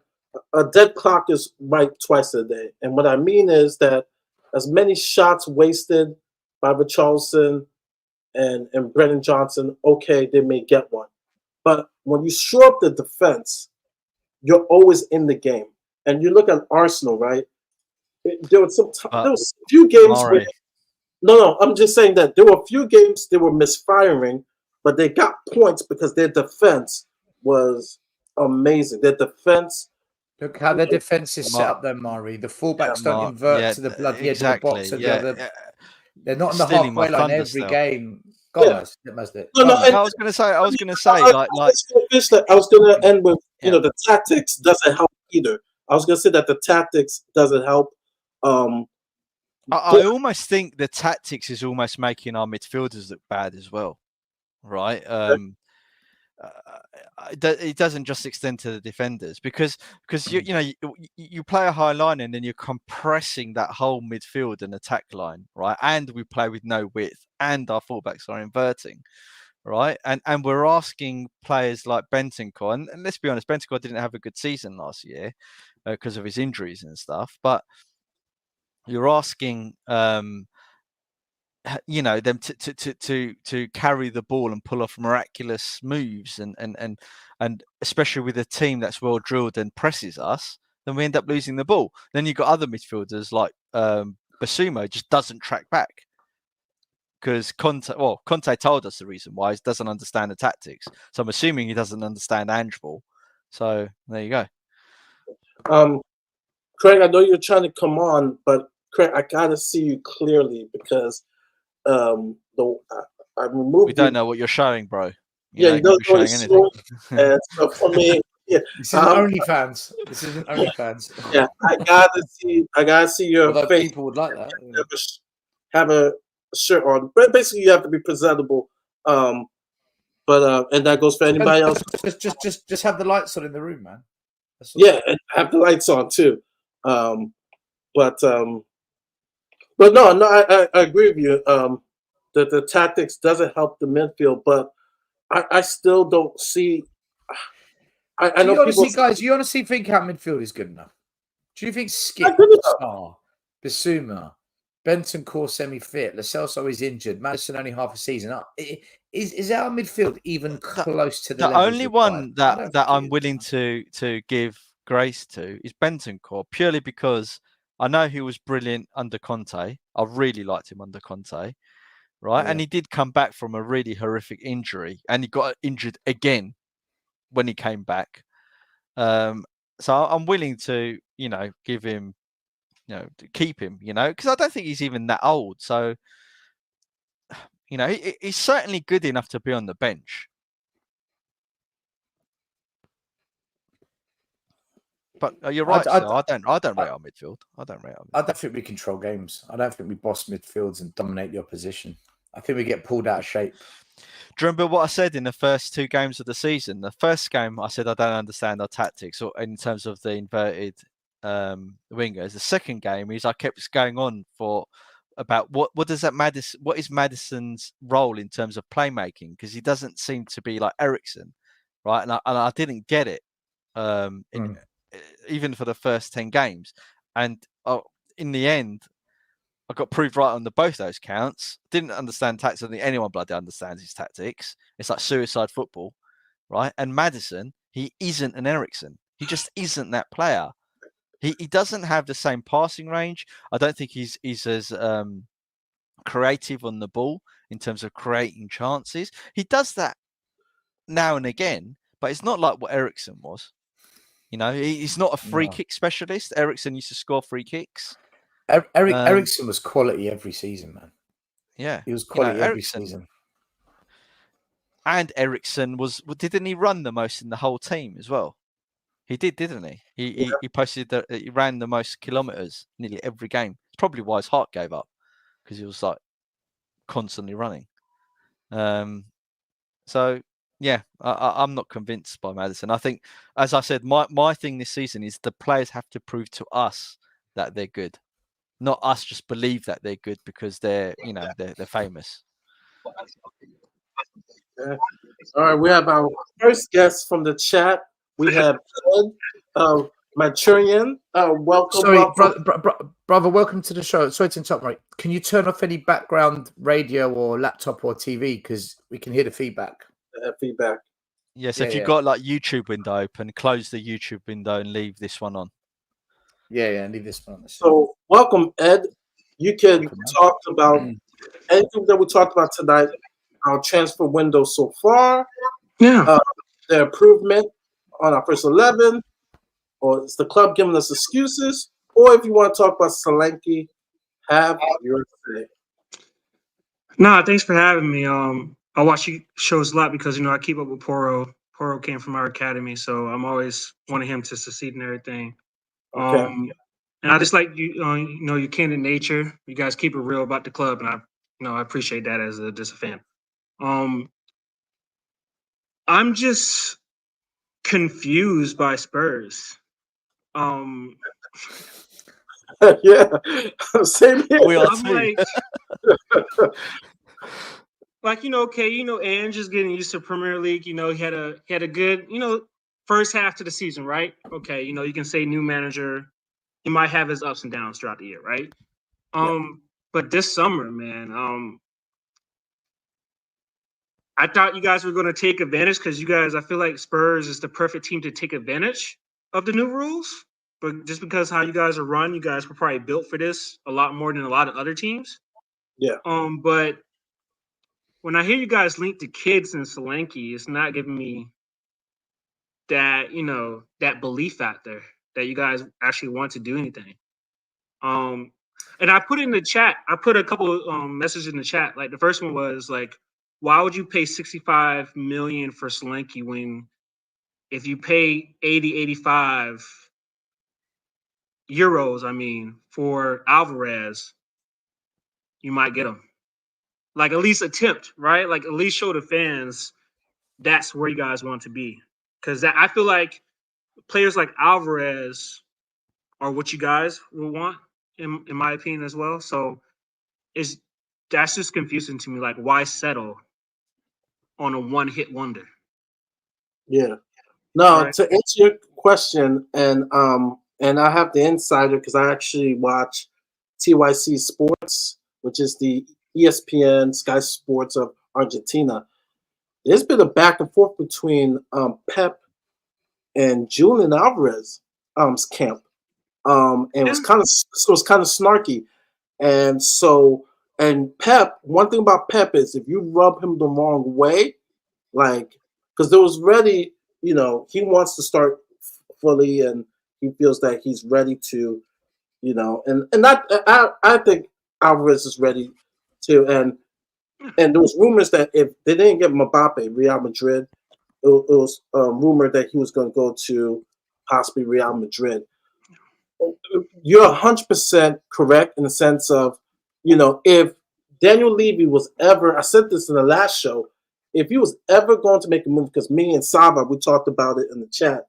a dead clock is right twice a day. And what I mean is that as many shots wasted by Richarlison and Brennan Johnson, okay, they may get one. But when you shore up the defense, you're always in the game. And you look at Arsenal, right? There was a few games where no, I'm just saying that there were a few games they were misfiring, but they got points because their defense was amazing. Their defense. Look how their defense is set up, though, Mari. The fullbacks don't invert to the bloody edge of the box. They're not in the halfway line every game. Go on, Yeah. Maz. Let Maz do it. No, Go no, on, Maz. and- I was going to say, I was going to end with, Yeah. the tactics doesn't help either. I was going to say that the tactics doesn't help. I almost think the tactics is almost making our midfielders look bad as well, right? It doesn't just extend to the defenders because you play a high line and then you're compressing that whole midfield and attack line, right? And we play with no width, and our fullbacks are inverting, right? And we're asking players like Bentancur, and let's be honest, Bentancur didn't have a good season last year because of his injuries and stuff, but you're asking them to carry the ball and pull off miraculous moves and especially with a team that's well drilled and presses us, then we end up losing the ball. Then you've got other midfielders like Basuma just doesn't track back because Conte told us the reason why. He doesn't understand the tactics, so I'm assuming he doesn't understand handball. So there you go. Craig, I know you're trying to come on, but Craig, I gotta see you clearly because I removed. We don't know what you're showing, bro. You don't know showing what anything. And so for me, This isn't OnlyFans. This isn't OnlyFans. Yeah, I gotta see your Although face. people would like that. Have a shirt on, but basically you have to be presentable. And that goes for anybody else. Just have the lights on in the room, man. Yeah, and have the lights on too. But no, I agree with you. That the tactics doesn't help the midfield, but I still don't see. I know people. Guys, you honestly think our midfield is good enough? Do you think Skip, Star, Basuma, Bentancur semi-fit, Lo Celso is injured, Maddison only half a season up? Is our midfield even close to the only one that I'm willing to give grace to is Bentancur, purely because I know he was brilliant under Conte. I really liked him under Conte, right? Yeah. And he did come back from a really horrific injury, and he got injured again when he came back. So I'm willing to, give him, to keep him, because I don't think he's even that old. So, he's certainly good enough to be on the bench. But you're right. I don't rate our midfield. I don't think we control games. I don't think we boss midfields and dominate the opposition. I think we get pulled out of shape. Do you remember what I said in the first two games of the season? The first game, I said I don't understand our tactics, or in terms of the inverted wingers. The second game is I kept going on for about what is Maddison's role in terms of playmaking, because he doesn't seem to be like Eriksen, right? And I didn't get it even for the first 10 games, and in the end, I got proved right on both those counts. Didn't understand tactics. I don't think anyone bloody understands his tactics. It's like suicide football, right? And Maddison, he isn't an Eriksen. He just isn't that player. He doesn't have the same passing range. I don't think he's as creative on the ball in terms of creating chances. He does that now and again, but it's not like what Eriksen was. He's not a free kick specialist. Eriksen used to score free kicks. Eriksen was quality every season, man. Yeah, he was quality every season. And Eriksen didn't he run the most in the whole team as well? He did, didn't he? He posted that he ran the most kilometers nearly every game. It's probably why his heart gave up, because he was like constantly running. So yeah, I'm not convinced by Maddison. I think, as I said, my thing this season is the players have to prove to us that they're good. Not us just believe that they're good because they're famous. All right, we have our first guest from the chat. We have Ed Manchurian. Welcome. Sorry, welcome. Brother, welcome to the show. Sorry to interrupt, right? Can you turn off any background radio or laptop or TV, because we can hear the feedback? Feedback. Yes, if you've got like YouTube window open, close the YouTube window and leave this one on. Yeah, leave this one on. So, welcome, Ed. You can talk about anything that we talked about tonight, our transfer window so far, the improvement on our first 11, or is the club giving us excuses, or if you want to talk about Solanke, have your say. Nah, thanks for having me. I watch you shows a lot because I keep up with Poro. Poro came from our academy, so I'm always wanting him to succeed in everything. Okay. And I just like your candid nature. You guys keep it real about the club, and I appreciate that as just a fan. I'm just confused by Spurs. Um, Yeah. Same here. We are I'm too. okay, Ange is getting used to Premier League. He had a good, first half to the season, right? Okay, you can say new manager. He might have his ups and downs throughout the year, right? Yeah. But this summer, man, I thought you guys were going to take advantage because I feel like Spurs is the perfect team to take advantage of the new rules. But just because how you guys are run, you guys were probably built for this a lot more than a lot of other teams. Yeah. But when I hear you guys link to kids and Solanke, it's not giving me that that belief factor that you guys actually want to do anything. And I put in the chat. I put a couple of messages in the chat. Like the first one was like, why would you pay 65 million for Solanke when if you pay 80, 85 euros, I mean, for Alvarez, you might get him. Like at least attempt, right? Like at least show the fans that's where you guys want to be. Because I feel like players like Alvarez are what you guys will want, in my opinion, as well. So is that's just confusing to me. Like, why settle on a one-hit wonder? Yeah. No, Right? to answer your question, and I have the insider because I actually watch TYC Sports, which is the ESPN Sky Sports of Argentina. There's been a back and forth between Pep and Julian Alvarez camp. And Yeah. it was kind of snarky. And so, and Pep, one thing about Pep is if you rub him the wrong way, like, because there was ready, he wants to start fully, and he feels that he's ready to, and I think Alvarez is ready to, and there was rumors that if they didn't get Mbappe, Real Madrid, it was rumored that he was going to go to possibly Real Madrid. You're 100% correct in the sense of, if Daniel Levy was ever, I said this in the last show, if he was ever going to make a move, because me and Saba, we talked about it in the chat,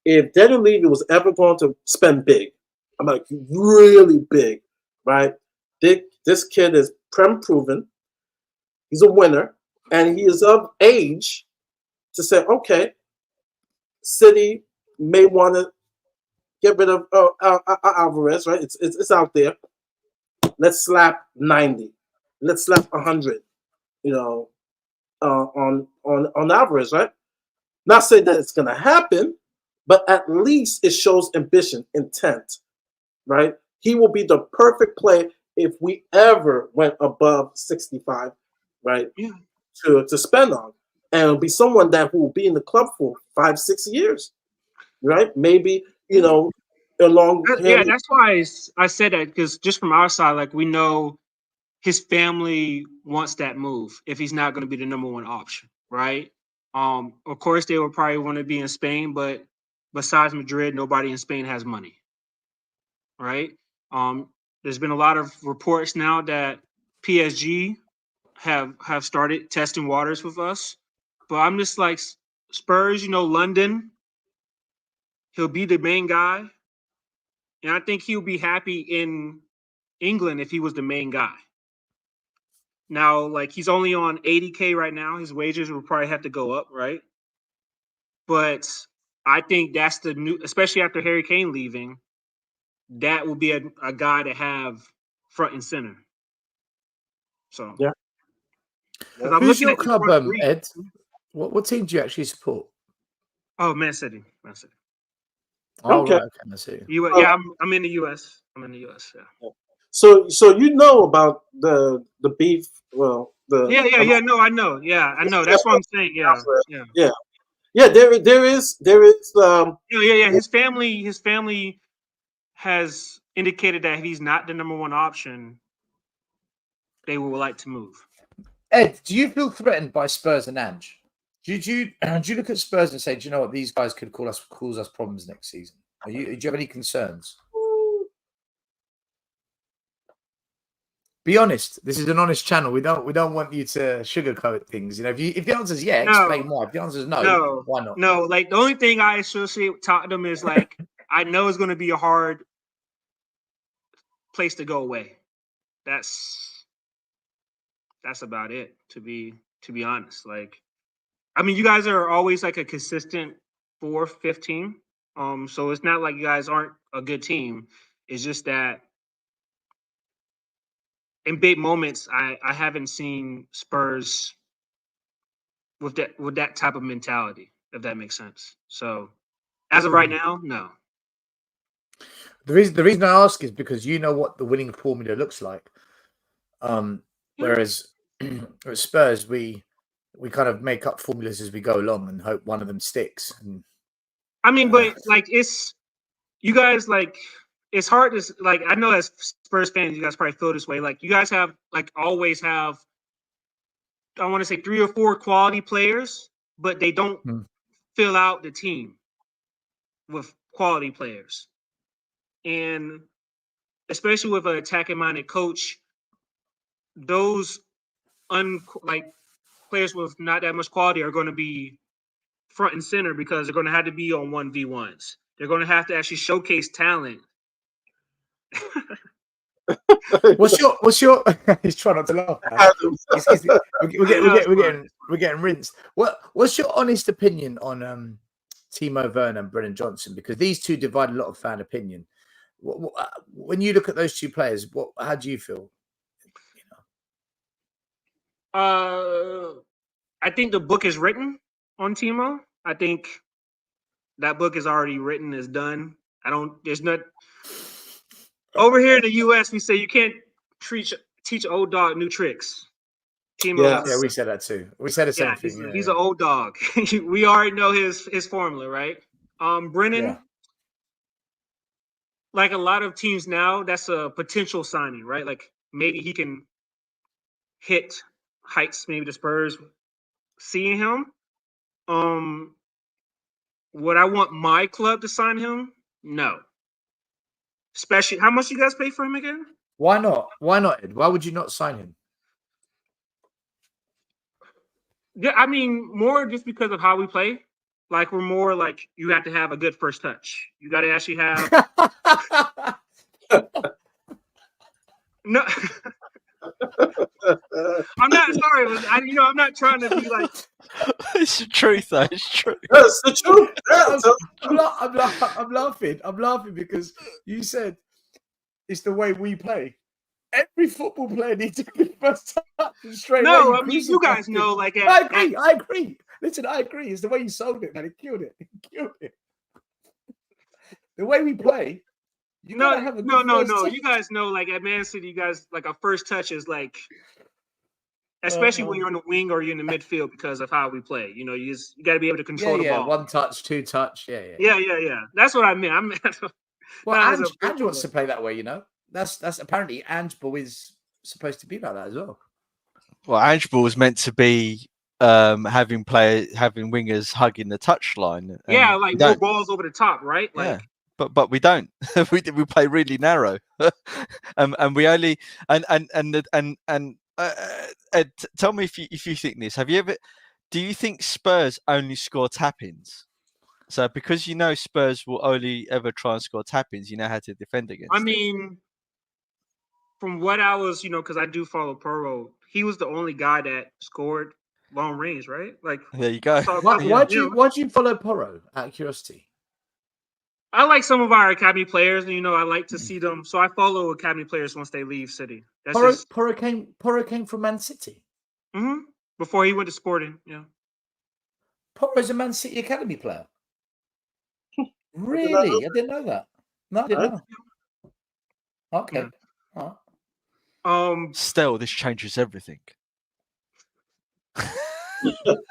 if Daniel Levy was ever going to spend big, I'm like really big, right? This kid is prem proven, he's a winner, and he is of age to say, okay, City may want to get rid of Alvarez, right? It's out there. Let's slap 90. Let's slap 100. On Alvarez, right? Not saying that it's gonna happen, but at least it shows ambition, intent, right? He will be the perfect play if we ever went above 65, right? Yeah. To spend on, and it'll be someone that will be in the club for 5-6 years, right? Maybe along Yeah, him. that's why I said that because just from our side, like we know his family wants that move if he's not going to be the number one option, right? Of course, they would probably want to be in Spain, but besides Madrid, nobody in Spain has money, right? There's been a lot of reports now that PSG have started testing waters with us, but I'm just like Spurs, London, he'll be the main guy, and I think he'll be happy in England if he was the main guy. Now, like he's only on 80K right now. His wages will probably have to go up, right? But I think that's the new, especially after Harry Kane leaving, that will be a guy to have front and center. So, Yeah. because I'm Who's looking your at the club, front three. Ed? What team do you actually support? Oh, Man City. Man City. Oh, Okay. right. Okay, I see. Yeah, I'm in the US. I'm in the US. Yeah. So about the beef. Well, Yeah. No, I know. Yeah, I know. That's what I'm saying. Yeah. yeah, yeah. There is. Yeah. His family has indicated that if he's not the number one option, they would like to move. Ed, do you feel threatened by Spurs and Ange? Do you look at Spurs and say, do you know what, these guys could cause us problems next season? Do you have any concerns? Be honest. This is an honest channel. We don't want you to sugarcoat things. You know, if the answer is yeah, explain why. If the answer is no, why not? No, like the only thing I associate with Tottenham is like I know it's going to be a hard place to go away. That's about it. To be honest, like I mean, you guys are always like a consistent 4th, 5th team. So it's not like you guys aren't a good team. It's just that in big moments, I haven't seen Spurs with that type of mentality, if that makes sense. So as of right now, no. The reason I ask is because you know what the winning formula looks like. Whereas at Spurs, we kind of make up formulas as we go along and hope one of them sticks. And, I mean, but like it's you guys like it's hard to like. I know as Spurs fans, you guys probably feel this way. Like you guys have like always have. I want to say 3 or 4 quality players, but they don't fill out the team with quality players. And especially with an attacking-minded coach, those players with not that much quality are going to be front and center because they're going to have to be on 1v1s. They're going to have to actually showcase talent. What's your? He's trying not to laugh. We're getting rinsed. What's your honest opinion on Timo Werner and Brennan Johnson? Because these two divide a lot of fan opinion. When you look at those two players, how do you feel? I think the book is written on Timo. I think that book is already written, is done. There's not over here in the US we say you can't teach old dog new tricks. Timo, yeah, we said that too. We said the same thing. He's an old dog. We already know his formula, right? Brennan, like a lot of teams now, that's a potential signing, right? Like maybe he can hit heights, maybe the Spurs seeing him. Would I want my club to sign him? No. Especially, how much you guys pay for him again? Why not? Why not, Ed? Why would you not sign him? Yeah, I mean, more just because of how we play. Like, we're more like, you have to have a good first touch. You got to actually have... No. I'm not sorry. I'm not trying to be like... It's the truth, though. It's true. That's the truth. I'm laughing. I'm laughing because you said it's the way we play. Every football player needs a good first touch straight away. No, I mean, you guys know, like... I agree. Listen, I agree. It's the way you sold it, man. It killed it. The way we play... No. You guys know, like, at Man City, you guys, like, a first touch is, like... Especially when you're on the wing or you're in the midfield because of how we play. You know, you got to be able to control the ball. 1 touch, 2 touch. Yeah. That's what I meant. Well, Ange wants to play that way, you know. That's apparently Ange Ball is supposed to be like that as well. Well, Ange Ball is meant to be having wingers hugging the touchline. Yeah, like no balls over the top, right? Like, yeah. But we don't. we play really narrow, and we only Ed, tell me if you think this. Do you think Spurs only score tap-ins? So because you know Spurs will only ever try and score tap-ins, you know how to defend against. I mean, from what I was, because I do follow Poro, he was the only guy that scored long range, right? Like, there you go. Why do you follow Poro? Out of curiosity. I like some of our academy players, and I like to see them. So I follow academy players once they leave City. Poro came from Man City. Mm-hmm. Before he went to Sporting, yeah. Poro's a Man City academy player. Really? I didn't know that. No, I didn't know. Okay. Yeah. Still, this changes everything.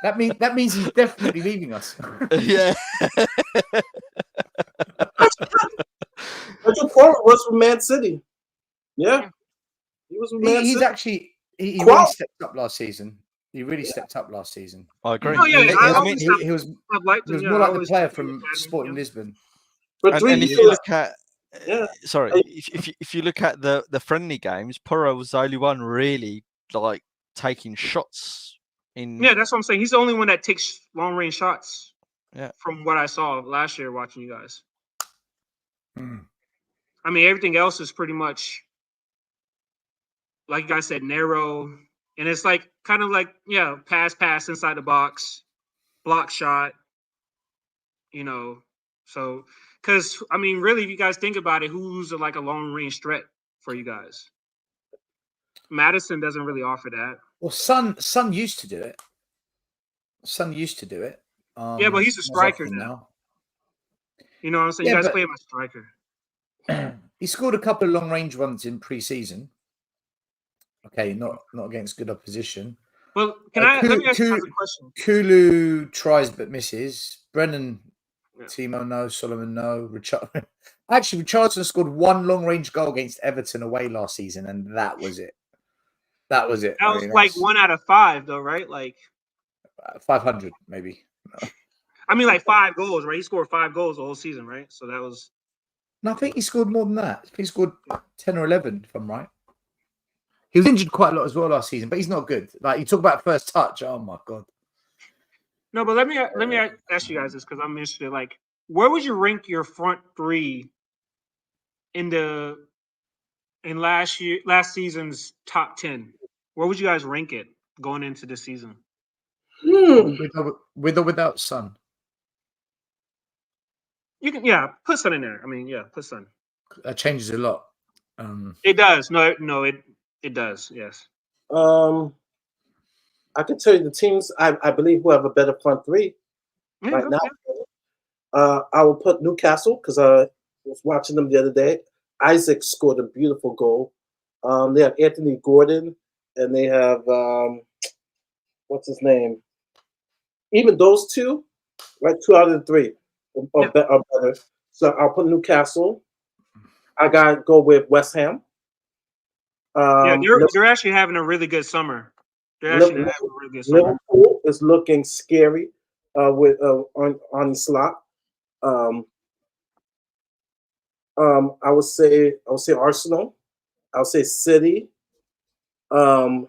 That means he's definitely leaving us. Yeah. Michael Porter was from Man City. Yeah. He was from Man City. He really stepped up last season. He really stepped up last season. I agree. No, yeah, I I always mean, he was have liked he him. was Yeah, more I like the always player liked him in from Academy, Sporting yeah. Lisbon. For And 3 if years, you look at, yeah. sorry, if you look at the friendly games, Porro was the only one really like taking shots in. Yeah, that's what I'm saying. He's the only one that takes long range shots. Yeah. From what I saw last year watching you guys. Hmm. I mean, everything else is pretty much, like you guys said, narrow. And it's like kind of like, yeah, pass inside the box, block shot, you know. So, because, I mean, really, if you guys think about it, who's like a long range threat for you guys? Madison doesn't really offer that. Well, Son used to do it. Son used to do it. Yeah, but he's a not as striker often now. You know what I'm saying? Yeah, You guys but- play him as a striker. He scored a couple of long range ones in pre-season. Okay, not against good opposition. Well, let me ask you guys a question. Kulu tries but misses. Brennan, Yeah. Timo, no. Solomon, no. Actually, Richardson scored one long range goal against Everton away last season, and that was it. That was it. That was like 1 out of 5, though, right? Like 500, maybe. I mean, like 5 goals, right? He scored 5 goals the whole season, right? So that was. No, I think he scored more than that. He scored 10 or 11, if I'm right. He was injured quite a lot as well last season, but he's not good. Like, you talk about first touch. Oh, my God. No, but let me ask you guys this because I'm interested. Like, where would you rank your front three in last season's top 10? Where would you guys rank it going into the season? With or without Son? You can, put Son in there. I mean, put Son. That changes a lot. It does. No, it does. Yes. I can tell you the teams I believe who have a better front three right now. I will put Newcastle because I was watching them the other day. Isaac scored a beautiful goal. They have Anthony Gordon and they have what's his name? Even those two, right? 2 out of the 3 are better. So I'll put Newcastle. I gotta go with West Ham. They're actually having a really good summer. Liverpool is looking scary with on slot. I would say Arsenal. I would say City. I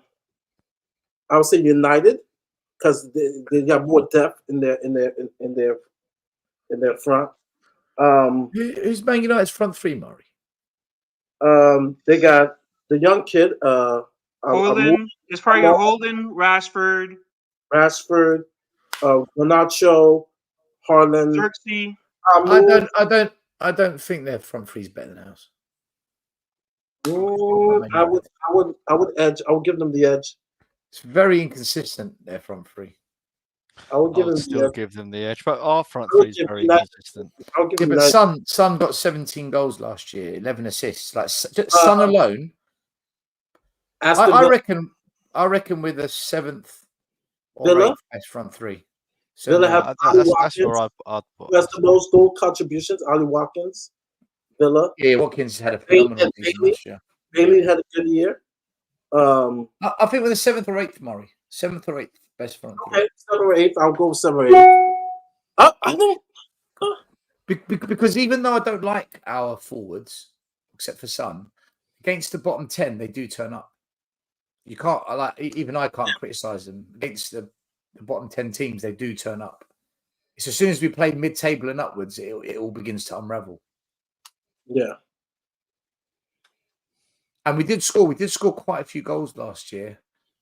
would say United because they got more depth in their front. Who's Man United's front three, Murray? They got the young kid. Holden. It's probably Holden, Rashford, Garnacho, Harlan. Xerxes. I don't think their front three is better than ours. I would give them the edge. It's very inconsistent, their front three. I would give them the edge, but our front three is very consistent. But Son got 17 goals last year, 11 assists. Like Son alone, I reckon we're the 7th or 8th best front three. So Villa have that's where I'd put. That's the most goal contributions. Ollie Watkins, Villa. Yeah, Watkins had a phenomenal season last year. Bailey had a good year. I think we're the 7th or 8th, Murray. 7th or 8th best front three. Okay, 7 or 8. I'll go with 7 or 8. I don't. Because even though I don't like our forwards, except for Son, against the bottom 10, they do turn up. You can't even I can't criticize them against the bottom 10 teams. They do turn up. It's as soon as we play mid-table and upwards, it all begins to unravel. Yeah. And we did score quite a few goals last year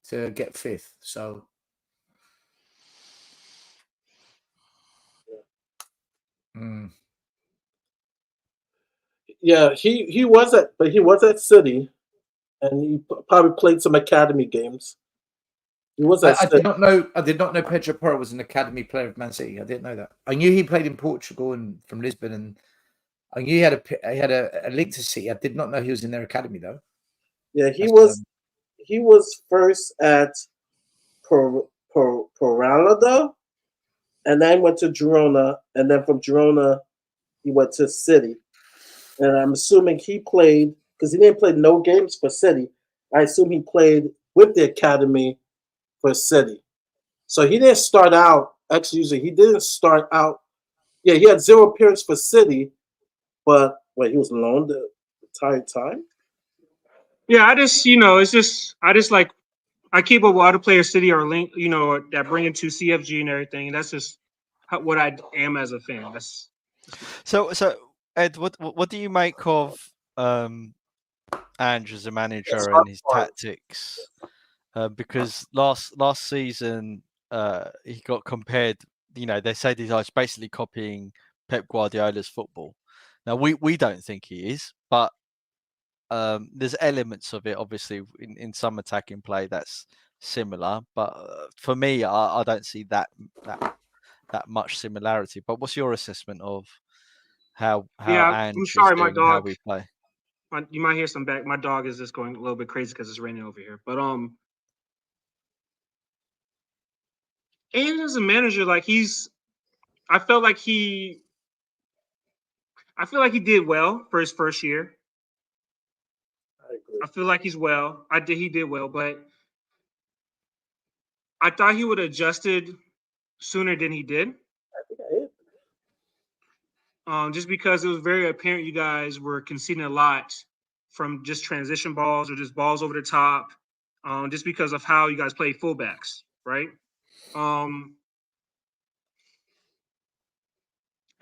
to get 5th. So yeah, he was at City, and he probably played some academy games. He was at I did not know Pedro Porro was an academy player of Man City. I didn't know that. I knew he played in Portugal and from Lisbon, and I knew he had a link to City. I did not know he was in their academy though. Yeah, he was first at Peralada, and then went to Girona, and then from Girona he went to City. And I'm assuming he played because he didn't play no games for City. I assume he played with the academy for City. So he didn't start out. Excuse me, he didn't start out. Yeah, he had 0 appearance for City, but wait, he was loaned the entire time. Yeah, I just it's just like I keep up with other players, City or link, that bring into CFG and everything. And that's just what I am as a fan. That's So Ed, what do you make of Ange as a manager and his tactics? Because last season he got compared. They say these guys basically copying Pep Guardiola's football. Now we don't think he is, but there's elements of it obviously in some attacking play that's similar. But for me, I don't see that much similarity. But what's your assessment of how yeah. I'm Ange is sorry, my doing and how dog. we play? You might hear some back. My dog is just going a little bit crazy because it's raining over here. But and as a manager, like I felt like he did well for his first year. I agree. I feel like he did well, but I thought he would have adjusted sooner than he did. Just because it was very apparent you guys were conceding a lot from just transition balls or just balls over the top, just because of how you guys play fullbacks, right? I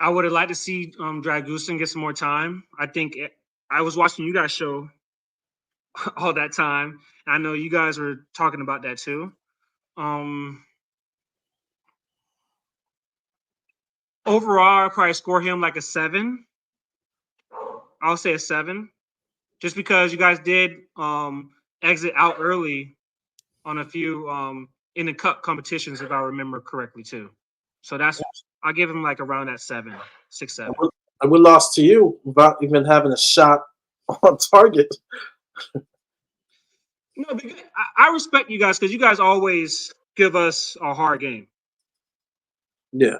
would have liked to see Dragusin get some more time. I was watching you guys show all that time. I know you guys were talking about that too. Overall, I'll probably score him like a 7. I'll say a 7, just because you guys did exit out early on a few in the cup competitions, if I remember correctly too. So I'll give him like around that 7, 6, 7. And we lost to you without even having a shot on target. No, I respect you guys because you guys always give us a hard game. Yeah.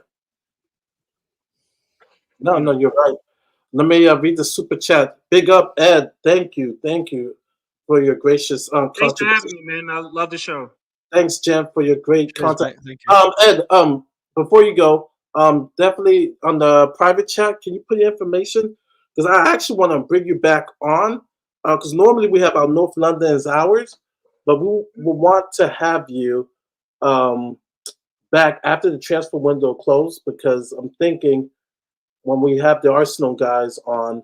No, you're right. Let me read the super chat. Big up, Ed. Thank you for your gracious Thanks for having contribution. me, man. I love the show. Thanks, Jen, for your great Cheers, content. mate. Thank you. Ed, before you go, definitely on the private chat, can you put your information? Because I actually want to bring you back on. Because normally we have our North London as ours, but we want to have you back after the transfer window closed. Because I'm thinking when we have the Arsenal guys on,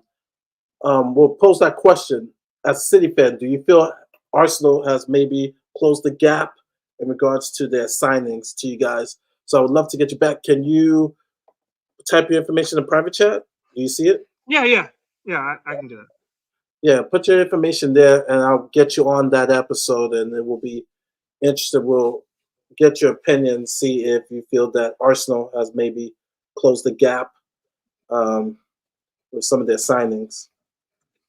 we'll pose that question as a City fan. Do you feel Arsenal has maybe closed the gap in regards to their signings to you guys? So I would love to get you back. Can you type your information in private chat? Do you see it? Yeah. I can do that. Yeah, put your information there, and I'll get you on that episode, and it will be interesting. We'll get your opinion, see if you feel that Arsenal has maybe closed the gap with some of their signings.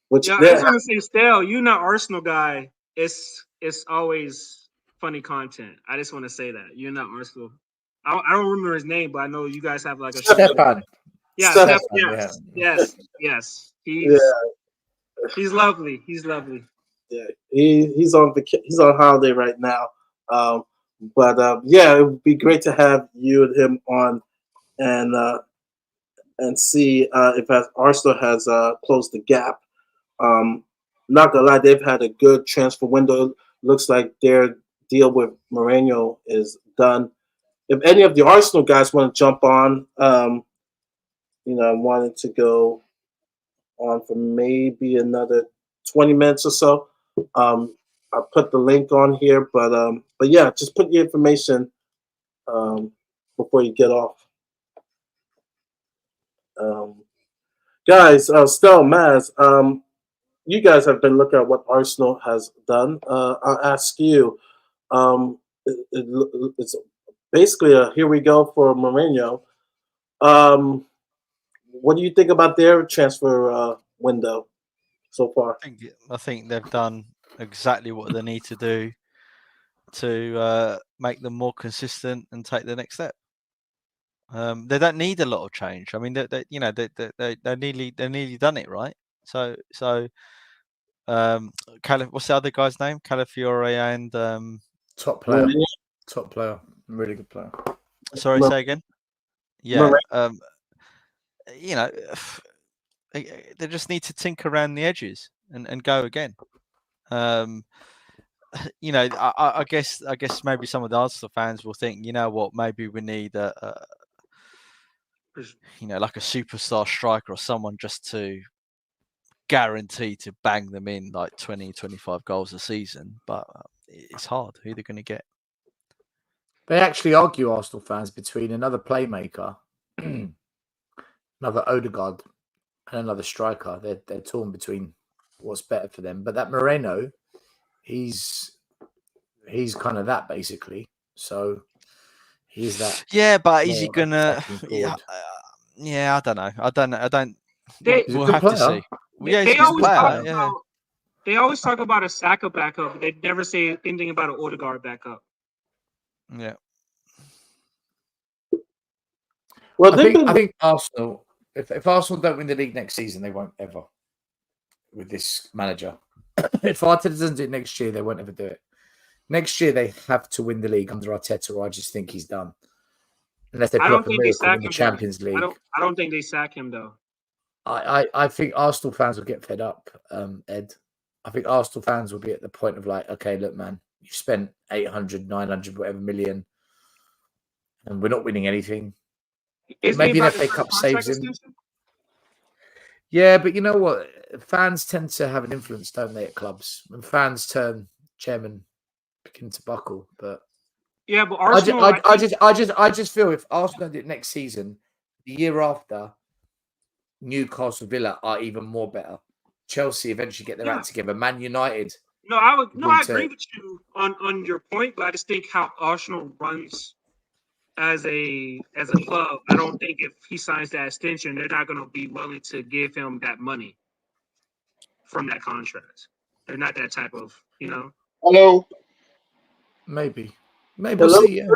Which Yeah, I just want to say, Stale, you're not Arsenal guy. It's always funny content. I just want to say that you're not Arsenal. I don't remember his name, but I know you guys have like a Stepan. Yeah, Stefan, yes. yeah, He's lovely. He's lovely. yeah. He's on he's on holiday right now. But yeah, it would be great to have you and him on and see if Arsenal has closed the gap. Not gonna lie, they've had a good transfer window. Looks like their deal with Mourinho is done. If any of the Arsenal guys want to jump on, I wanted to go on for maybe another 20 minutes or so. I'll put the link on here, but yeah, just put your information before you get off. Guys, Stel, Maz, you guys have been looking at what Arsenal has done. I'll ask you. It's basically a here we go for Mourinho. What do you think about their transfer window so far? I think they've done exactly what they need to do to make them more consistent and take the next step. They don't need a lot of change. I mean, they're nearly done it, right? So What's the other guy's name? Calafiore and Top player. Mourinho. Top player. Really good player. sorry, Mourinho. say again. Yeah. Mourinho. You know, they just need to tinker around the edges and go again. You know, I guess maybe some of the Arsenal fans will think, you know what, maybe we need you know, like a superstar striker or someone just to guarantee to bang them in like 20, 25 goals a season. But it's hard. Who they're going to get? They actually argue, Arsenal fans, between another playmaker, another Odegaard, and another striker. They're torn between what's better for them. But that Moreno, he's kind of that basically. So he's that. Yeah, but is he more gonna? attacking Yeah, forward. yeah. I don't know. I don't. They, He's a We'll good have to player. see. Yeah, he's they a good always talk player. Yeah. about they always talk about a Saka backup. They never say anything about an Odegaard backup. Yeah. Well, I think Arsenal, if Arsenal don't win the league next season, they won't ever with this manager. If Arteta doesn't do it next year, they won't ever do it. Next year, they have to win the league under Arteta, or I just think he's done. Unless they I pull don't up a think they miracle sack in the him. Champions League. I don't think they sack him though. I think Arsenal fans will get fed up, Ed. I think Arsenal fans will be at the point of like, okay, look, man, you spent 800, 900, whatever million, and we're not winning anything. Maybe an FA Cup saves him. Yeah, but you know what? Fans tend to have an influence, don't they, at clubs? When fans turn, chairman begin to buckle. But yeah, but Arsenal. I just feel if Arsenal do it next season, the year after, Newcastle, Villa are even more better. Chelsea eventually get their act together. Man United. No, I agree with you on your point, but I just think how Arsenal runs as a club, I don't think if he signs that extension, they're not going to be willing to give him that money from that contract. They're not that type of, you know. Hello. Maybe Hello, we'll see. Yeah.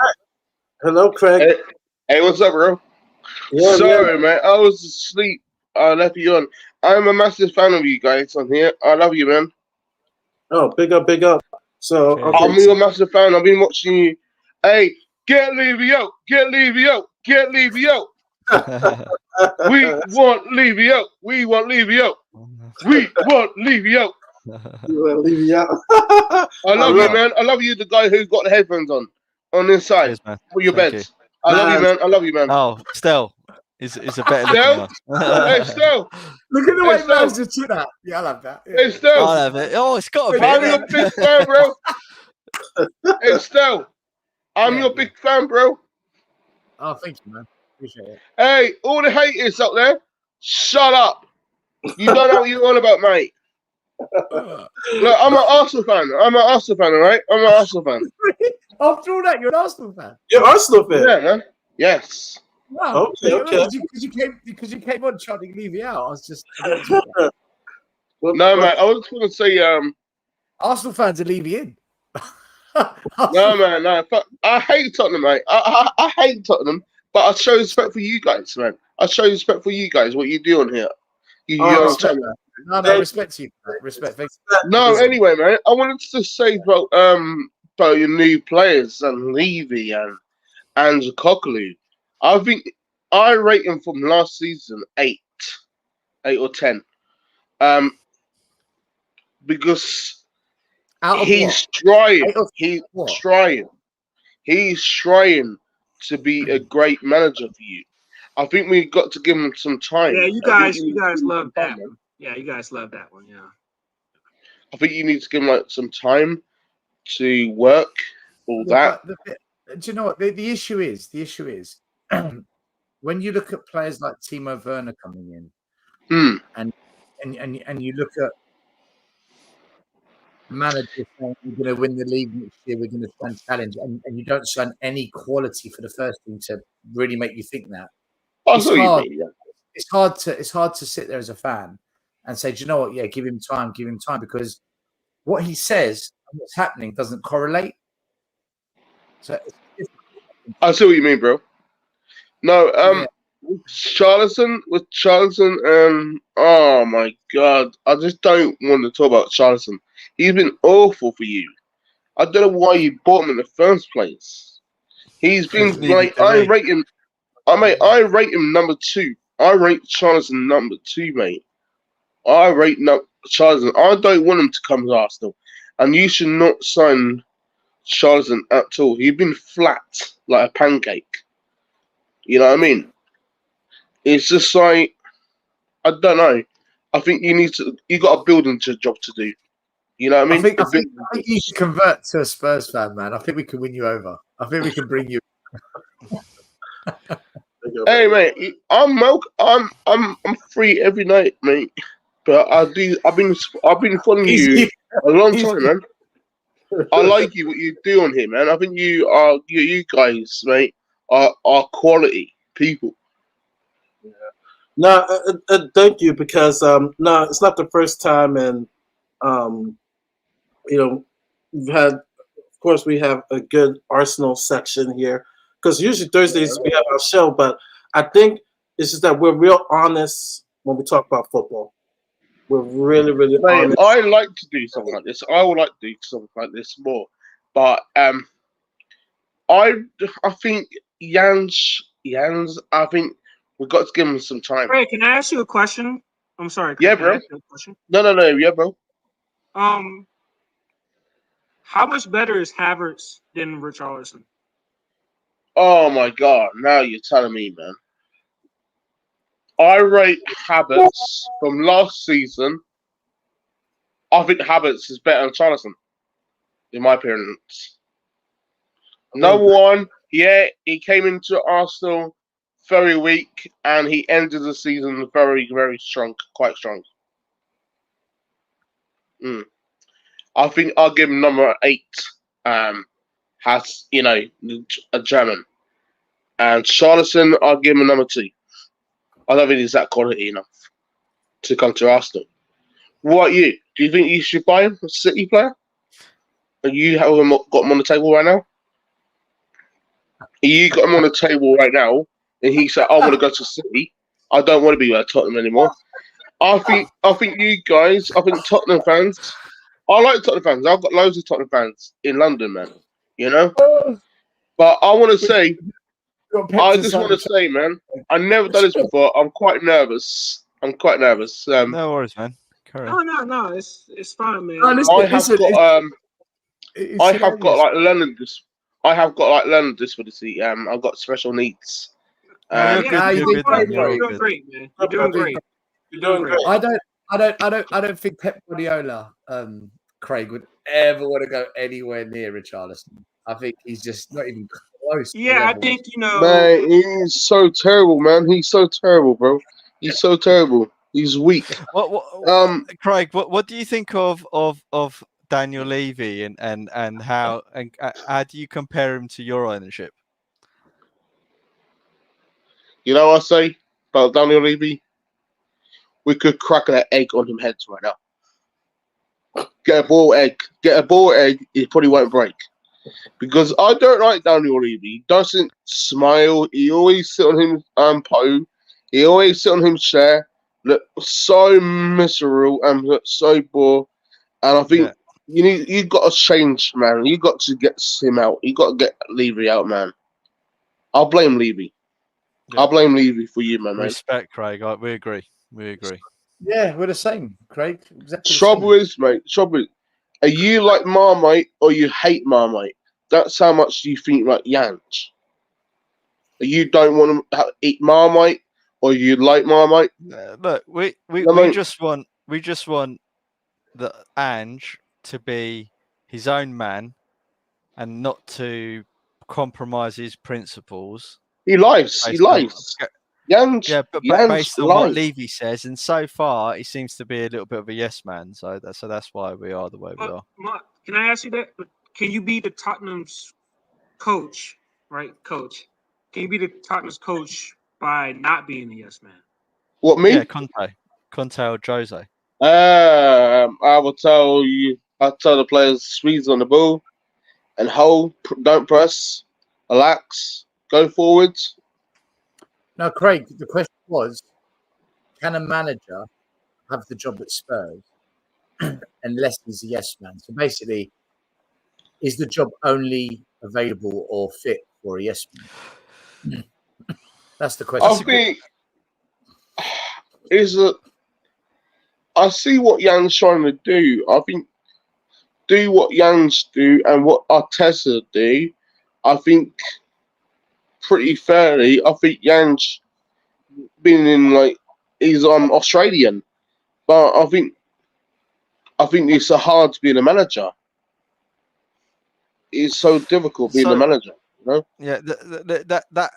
Hello, Craig. Hey, what's up, bro? Yeah, Sorry, man. I was asleep. I left you on. I'm a massive fan of you guys on here. I love you, man. Oh, big up, big up. So, Okay. I'm your massive fan. I've been watching you. Hey, get Levy out. Get Levy out. Get Levy out. We want Levy out. We want Levy out. We want Levy out. You wanna leave me out? I love you, man. I love you, the guy who's got the headphones on this side Cheers, man. for your Thank beds. I love you, man. I love you, man. Oh, Stel is a better Stel? looking one. Hey, Stel. Look at the Hey, way Stel. Maz just took that. Yeah, I love that. Yeah. Hey, Stel. I'll have it. Oh, it's got a I'm bit. your big fan, bro. Hey, Stel. I'm your big fan, bro. Oh, thank you, man. Appreciate it. Hey, all the haters out there, shut up. You don't know what you're on about, mate. Look, I'm an Arsenal fan. I'm an Arsenal fan, all right? I'm an Arsenal fan. After all that, you're an Arsenal fan. You're Arsenal fan. Yeah, man. Yes. Wow. Okay. Because you came on trying to leave you out. I was just. No, man. I was just going to say, Arsenal fans are leaving in. no, man. No, I hate Tottenham, mate. I hate Tottenham, but I show respect for you guys, man. I show respect for you guys, what you do on here. You on Tottenham. No, respect to you. Respect. Thanks. No, anyway, man. I wanted to say about your new players and Levy and Kokolu. I think I rate him from last season 8 or 10. Because he's trying. He's trying to be a great manager for you. I think we've got to give him some time. Yeah, you guys love that one. Yeah, you guys love that one. Yeah. I think you need to give him some time to work all that. Do you know what the issue is? The issue is when you look at players like Timo Werner coming in, and you look at managers saying we're going to win the league next year, we're going to stand challenge, and you don't sign any quality for the first team to really make you think that. It's hard to sit there as a fan and say, do you know what? Yeah, give him time, because what he says and what's happening doesn't correlate. So I see what you mean, bro. No, Charlton, oh my god, I just don't want to talk about Charlton. He's been awful for you. I don't know why you bought him in the first place. He's been Neither like, do we. I rate him number 2. I rate Charlton number 2, mate. I rate Charlton. I don't want him to come to Arsenal, and you should not sign Charlton at all. He's been flat like a pancake. You know what I mean? It's just like, I don't know. I think you got a building job to do. You know what I mean? I think you should convert to a Spurs fan, man. I think we can win you over. I think we can bring you. Hey mate, I'm free every night, mate. But I've been following you a long time, man. I like you, what you do on here, man. I think you guys, mate, are quality people. No, thank you, because no, it's not the first time, and you know, we've had, of course, we have a good Arsenal section here, because usually Thursdays we have our show, but I think it's just that we're real honest when we talk about football. We're really, really Mate, honest. I like to do something like this. I would like to do something like this more, but I think Jans, I think we've got to give him some time. Craig, can I ask you a question? I'm sorry. Craig, Yeah, can I bro. ask you a question? No, yeah, bro. How much better is Havertz than Richarlison? Oh my god, now you're telling me, man. I rate Havertz from last season. I think Havertz is better than Charlton, in my opinion. Number one, yeah, he came into Arsenal very weak, and he ended the season very, very strong, quite strong. I think I'll give him number 8. Has a German, and Charlton, I'll give him a number 2. I don't think he's that quality enough to come to Arsenal. What you? Do you think you should buy him, a City player? Are you got him on the table right now? You got him on the table right now, and he said, "I want to go to City. I don't want to be at Tottenham anymore." I think you guys. I think Tottenham fans. I like Tottenham fans. I've got loads of Tottenham fans in London, man. You know. But I want to say, I just want to say, man, I've never done this before. I'm quite nervous. No worries, man. Carry on. No, it's fine, man. I have got like learning disability. I've got special needs. You're good, man. You're all good. Great, man. You're doing great. You're doing great. I don't think Pep Guardiola, Craig, would ever want to go anywhere near Richarlison. I think he's just not even close. Yeah, I think Man, he's so terrible, man. He's so terrible, bro. He's so terrible. He's weak. Craig, what do you think of Daniel Levy and how do you compare him to your ownership? You know what I say about Daniel Levy? We could crack an egg on him heads right now. Get a ball egg, it probably won't break. Because I don't like Daniel Levy. He doesn't smile. He always sit on him pole. He always sit on him chair. Look so miserable and look so bored. And I think you got to change, man. You got to get him out. You got to get Levy out, man. I'll blame Levy. Yeah. I'll blame Levy for you, man. Respect, Craig. We agree. Yeah, we're the same, Craig. Exactly. Trouble is, mate. Are you like Marmite or you hate Marmite? That's how much you think like Yanch. You don't want to eat Marmite or you like Marmite. Look, we just want the Ange to be his own man and not to compromise his principles. He lies. Yeah, but based on what Levy says, and so far he seems to be a little bit of a yes man. So that's why we are the way we are. Mark, can I ask you that? Can you be the Tottenham's coach, right? Coach, can you be the Tottenham's coach by not being a yes man? What, me? Yeah, Conte or Jose. I will tell you. I'll tell the players squeeze on the ball and hold. Don't press. Relax. Go forwards. Now, Craig, the question was, can a manager have the job at Spurs unless he's a yes man? So basically, is the job only available or fit for a yes man? That's the question. I think is a. I see what Jan's trying to do. I think do what Jan's do and what Arteta do. I think pretty fairly. I think Jan's been in he's Australian, but I think it's hard to be a manager. It's so difficult being a So manager. You know? yeah, that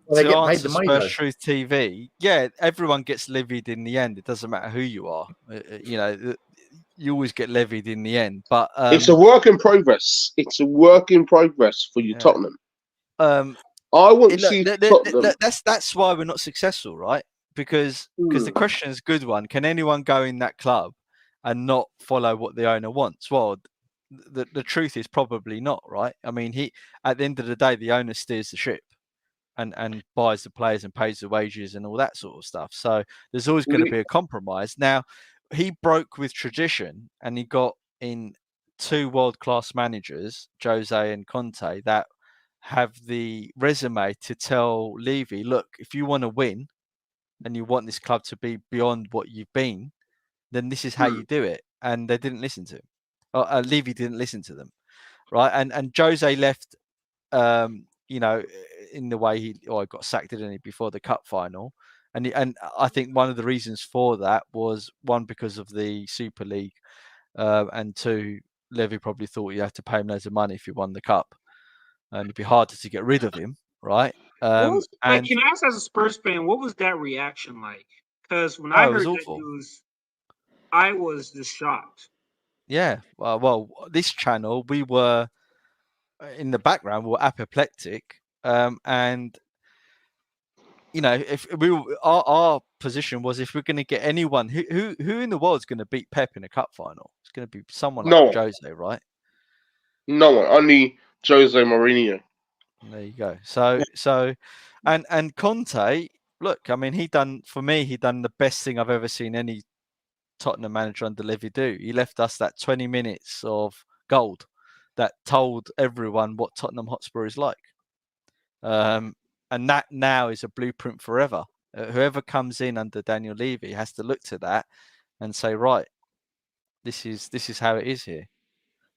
Well, they to get paid answer the money, Spurs though. Truth TV, yeah, everyone gets levied in the end. It doesn't matter who you are. You know, you always get levied in the end. But It's a work in progress. It's a work in progress for you, yeah. Tottenham. Um, I want to look, see Tottenham. that's why we're not successful, right? Because the question is a good one. Can anyone go in that club and not follow what the owner wants? Well, the truth is probably not, right? I mean, at the end of the day, the owner steers the ship and buys the players and pays the wages and all that sort of stuff. So there's always going to be a compromise. Now, he broke with tradition and he got in two world-class managers, Jose and Conte, that have the resume to tell Levy, look, if you want to win and you want this club to be beyond what you've been, then this is how you do it. And they didn't listen to him. Levy didn't listen to them, right? And Jose left, you know, in the way he got sacked, didn't he, before the cup final? And I think one of the reasons for that was, one, because of the Super League, and two, Levy probably thought you had to pay him loads of money if you won the cup, and it'd be harder to get rid of him, right? Can I And ask, as a Spurs fan, what was that reaction like? Because when oh, I it was heard that awful. news, I was just shocked. Yeah, well, this channel, we were in the background, we were apoplectic, and you know, if we were, our position was, if we're going to get anyone who in the world is going to beat Pep in a cup final, it's going to be someone like No one. Jose, right? No one. Only Jose Mourinho. There you go. So, and Conte, look, I mean, he done the best thing I've ever seen any Tottenham manager under Levy do. He left us that 20 minutes of gold that told everyone what Tottenham Hotspur is like. And that now is a blueprint forever. Whoever comes in under Daniel Levy has to look to that and say, right, this is how it is here,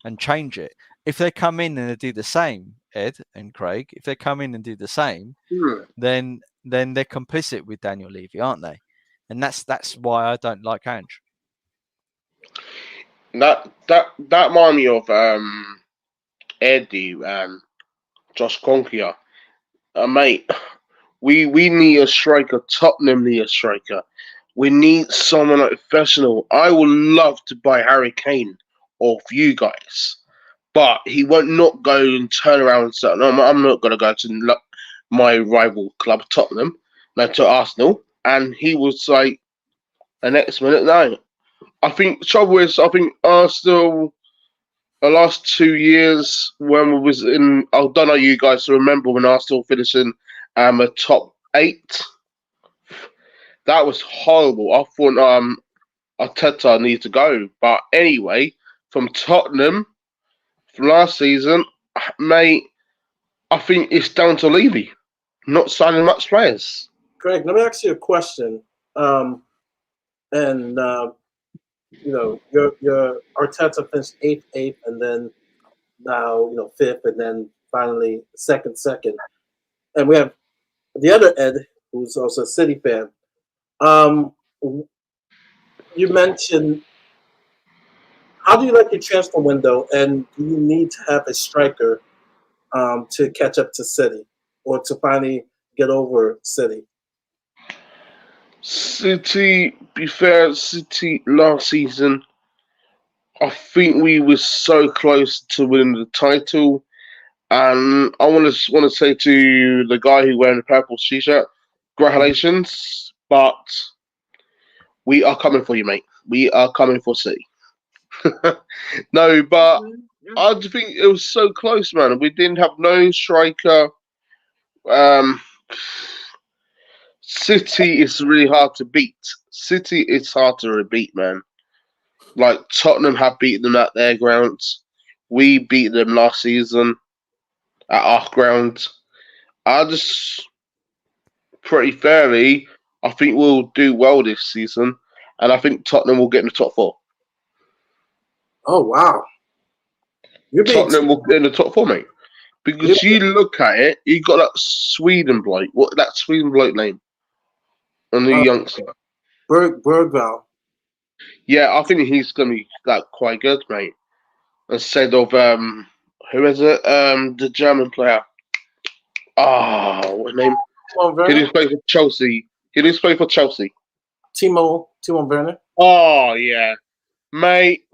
and change it. If they come in and they do the same, Ed and Craig, if they come in and do the same, then they're complicit with Daniel Levy, aren't they? And that's why I don't like Ange. That remind me of Eddie and Josh Conkia. Mate, we need a striker. Tottenham need a striker. We need someone like professional. I would love to buy Harry Kane off you guys, but he won't not go and turn around and say, no, I'm not going to go to my rival club, Tottenham, no, to Arsenal. And he was like, the next minute, no. I think the trouble is, I think Arsenal, the last 2 years when we was in, I don't know you guys remember when Arsenal finishing a top 8. That was horrible. I thought Arteta needed to go. But anyway, from Tottenham, from last season, mate, I think it's down to Levy, not signing much players. Greg, let me ask you a question. You know, your Arteta finished eighth, and then now, you know, 5th, and then finally second. And we have the other Ed, who's also a City fan. You mentioned, how do you like your transfer window, and do you need to have a striker to catch up to City, or to finally get over City? City, be fair, City last season, I think we were so close to winning the title. And I want to say to the guy who wearing the purple t-shirt, congratulations, but we are coming for you, mate. We are coming for City. No, but I think it was so close, man. We didn't have no striker. City is really hard to beat. City is hard to beat, man. Like Tottenham have beaten them at their grounds. We beat them last season at our ground. I just pretty fairly, I think we'll do well this season, and I think Tottenham will get in the top four. Oh wow, you're being Tottenham will get in the top four, mate. Because you look at it, you got that Sweden bloke. What that Sweden bloke name? A new youngster. Bergvall. Yeah, I think he's gonna be like quite good, mate. Instead of who is it? The German player. What name? He didn't play for Chelsea. He didn't play for Chelsea. Timo Werner. Oh yeah, mate.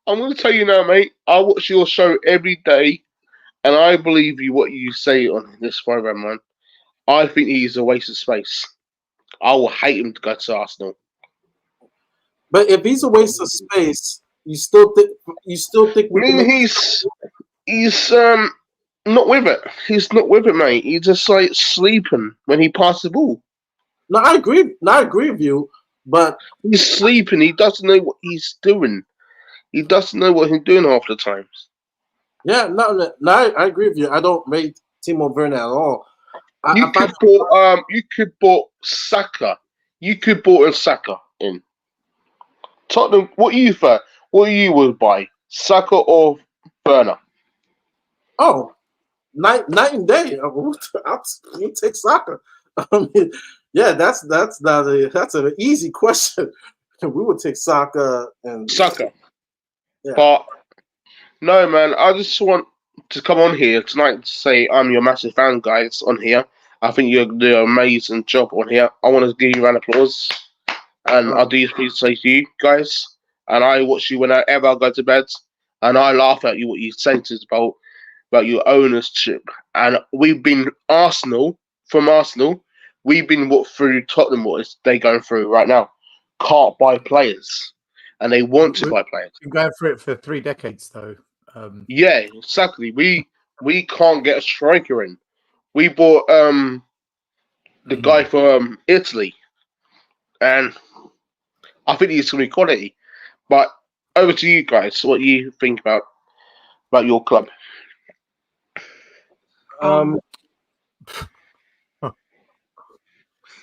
I'm gonna tell you now, mate. I watch your show every day, and I believe you what you say on this program, man. I think he's a waste of space. I will hate him to go to Arsenal. But if he's a waste of space, you still think I we can mean, make? he's not with it. He's not with it, mate. He's just like sleeping when he passes the ball. No, I agree. No, I agree with you. But He's sleeping. He doesn't know what he's doing. He doesn't know what he's doing half the times. yeah, no, I agree with you. I don't rate Timo Werner at all. You could bought Saka. You could bought a Saka in Tottenham. What you would buy? Saka or Werner? Oh, night and day. We'll take soccer. I mean, yeah, that's an easy question. We would take soccer and Saka. Yeah. But no, man. I just want to come on here tonight to say I'm your massive fan, guys. On here, I think you're doing an amazing job on here. I want to give you an applause, and I do please say to you guys. And I watch you whenever I go to bed, and I laugh at you what you say to us about your ownership. And we've been from Arsenal. We've been what through Tottenham what is they going through right now. Can't buy players, and they want to buy players. Been going through it for 3 decades, though. Yeah, exactly. We can't get a striker in. We bought the guy from Italy, and I think he's gonna be quality. But over to you guys. What you think about your club? Um,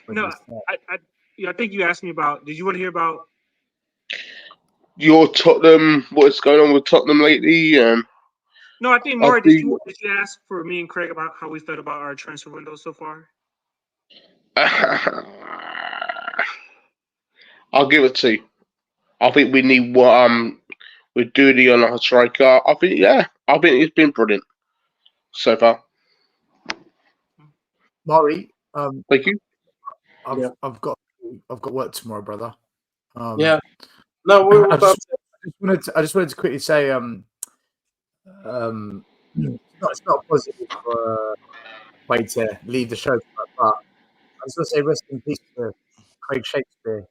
No, I think you asked me about. Did you want to hear about? Your Tottenham, what's going on with Tottenham lately? No, I think Maury. Did you ask for me and Craig about how we felt about our transfer window so far? I'll give it to you. I think we need what with Doody on our striker. I think it's been brilliant so far. Maury, Thank you. I've got work tomorrow, brother. Yeah. No, we're I about just wanted to quickly say, it's not positive for a way to leave the show, but I just want to say rest in peace to Craig Shakespeare,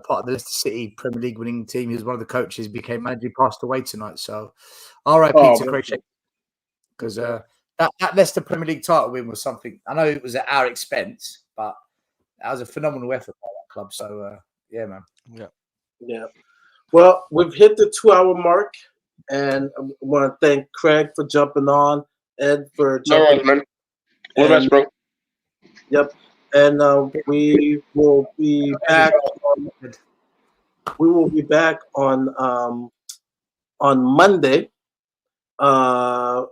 part of the Leicester City Premier League winning team. He was one of the coaches, became manager, passed away tonight. So R.I.P. to Craig Shakespeare, because that Leicester Premier League title win was something. I know it was at our expense, but that was a phenomenal effort by that club. So yeah, man. Yeah. Well, we've hit the 2-hour mark, and I want to thank Craig for jumping on, Ed for jumping. All right, man. All the best, bro. Yep. And we will be back. We will be back on Monday. For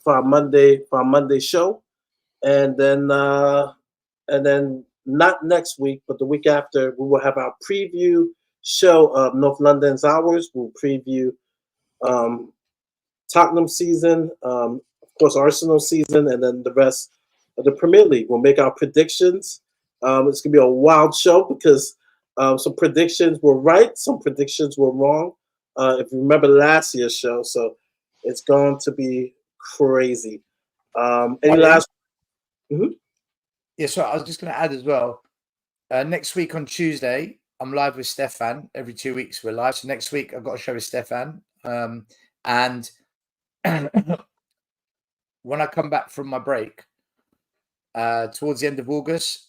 our Monday show, and then not next week, but the week after, we will have our preview show of North London's Hours. We'll preview Tottenham season, of course Arsenal season, and then the rest of the Premier League. We'll make our predictions. It's gonna be a wild show because some predictions were right, some predictions were wrong. If you remember last year's show, so it's going to be crazy. Any last? Mm-hmm. Yeah, so I was just going to add as well. Next week on Tuesday, I'm live with Stefan. Every 2 weeks we're live. So next week I've got a show with Stefan. And when I come back from my break, towards the end of August,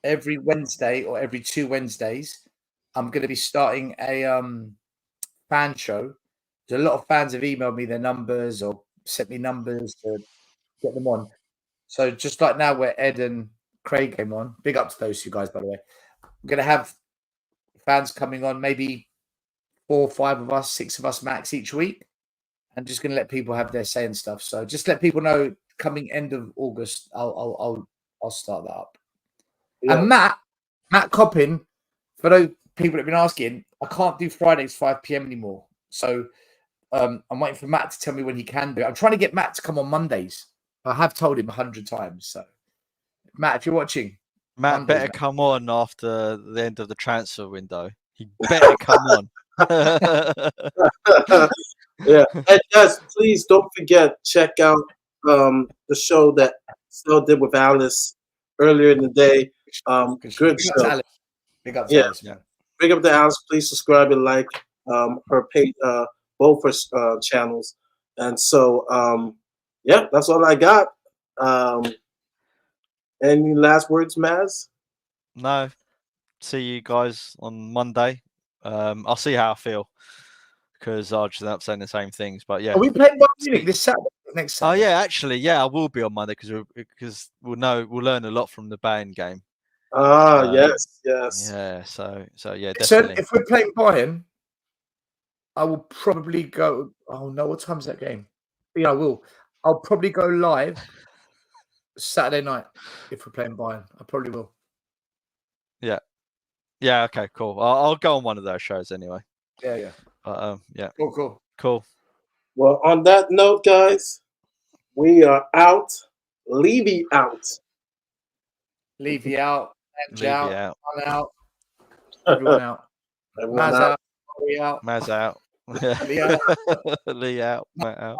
every Wednesday or every 2 Wednesdays, I'm going to be starting a fan show. There's a lot of fans have emailed me their numbers or sent me numbers to get them on. So just like now where Ed and Craig came on, big up to those two guys, by the way. I'm going to have fans coming on, maybe 4 or 5 of us, 6 of us max each week. And just going to let people have their say and stuff. So just let people know coming end of August, I'll start that up. Yeah. And Matt Coppin, for those people that have been asking, I can't do Fridays 5 p.m. anymore. So I'm waiting for Matt to tell me when he can do it. I'm trying to get Matt to come on Mondays. I have told him 100 times. So Matt, if you're watching, Matt Mondays, better come on after the end of the transfer window. He better come on. Yeah, and guys, please don't forget, check out the show that Sel did with Alice earlier in the day. Good Big up to show. Alice. Big up to Yeah. Alice, man. Big up to Alice. Please subscribe and like her page, both her channels. And so, yeah, that's all I got. Any last words, Maz? No. See you guys on Monday. I'll see how I feel because I'll just end up saying the same things. But yeah. Are we playing Bayern Munich this Saturday? Next Oh Saturday? yeah, actually, yeah, I will be on Monday because we'll learn a lot from the Bayern game. Yes. Yeah, so yeah, So definitely. if we're playing Bayern, I will probably go. Oh no, what time's that game? Yeah, I will. I'll probably go live Saturday night if we're playing Bayern. I probably will. Yeah, okay, cool. I'll go on one of those shows anyway. Yeah. Yeah. Cool. Well, on that note, guys, we are out. Levy out. Levy out. Levy out. I'm out. Everyone out. Everyone Maz out. out. Corey out. Maz out. Lee out. Lee out. Matt out.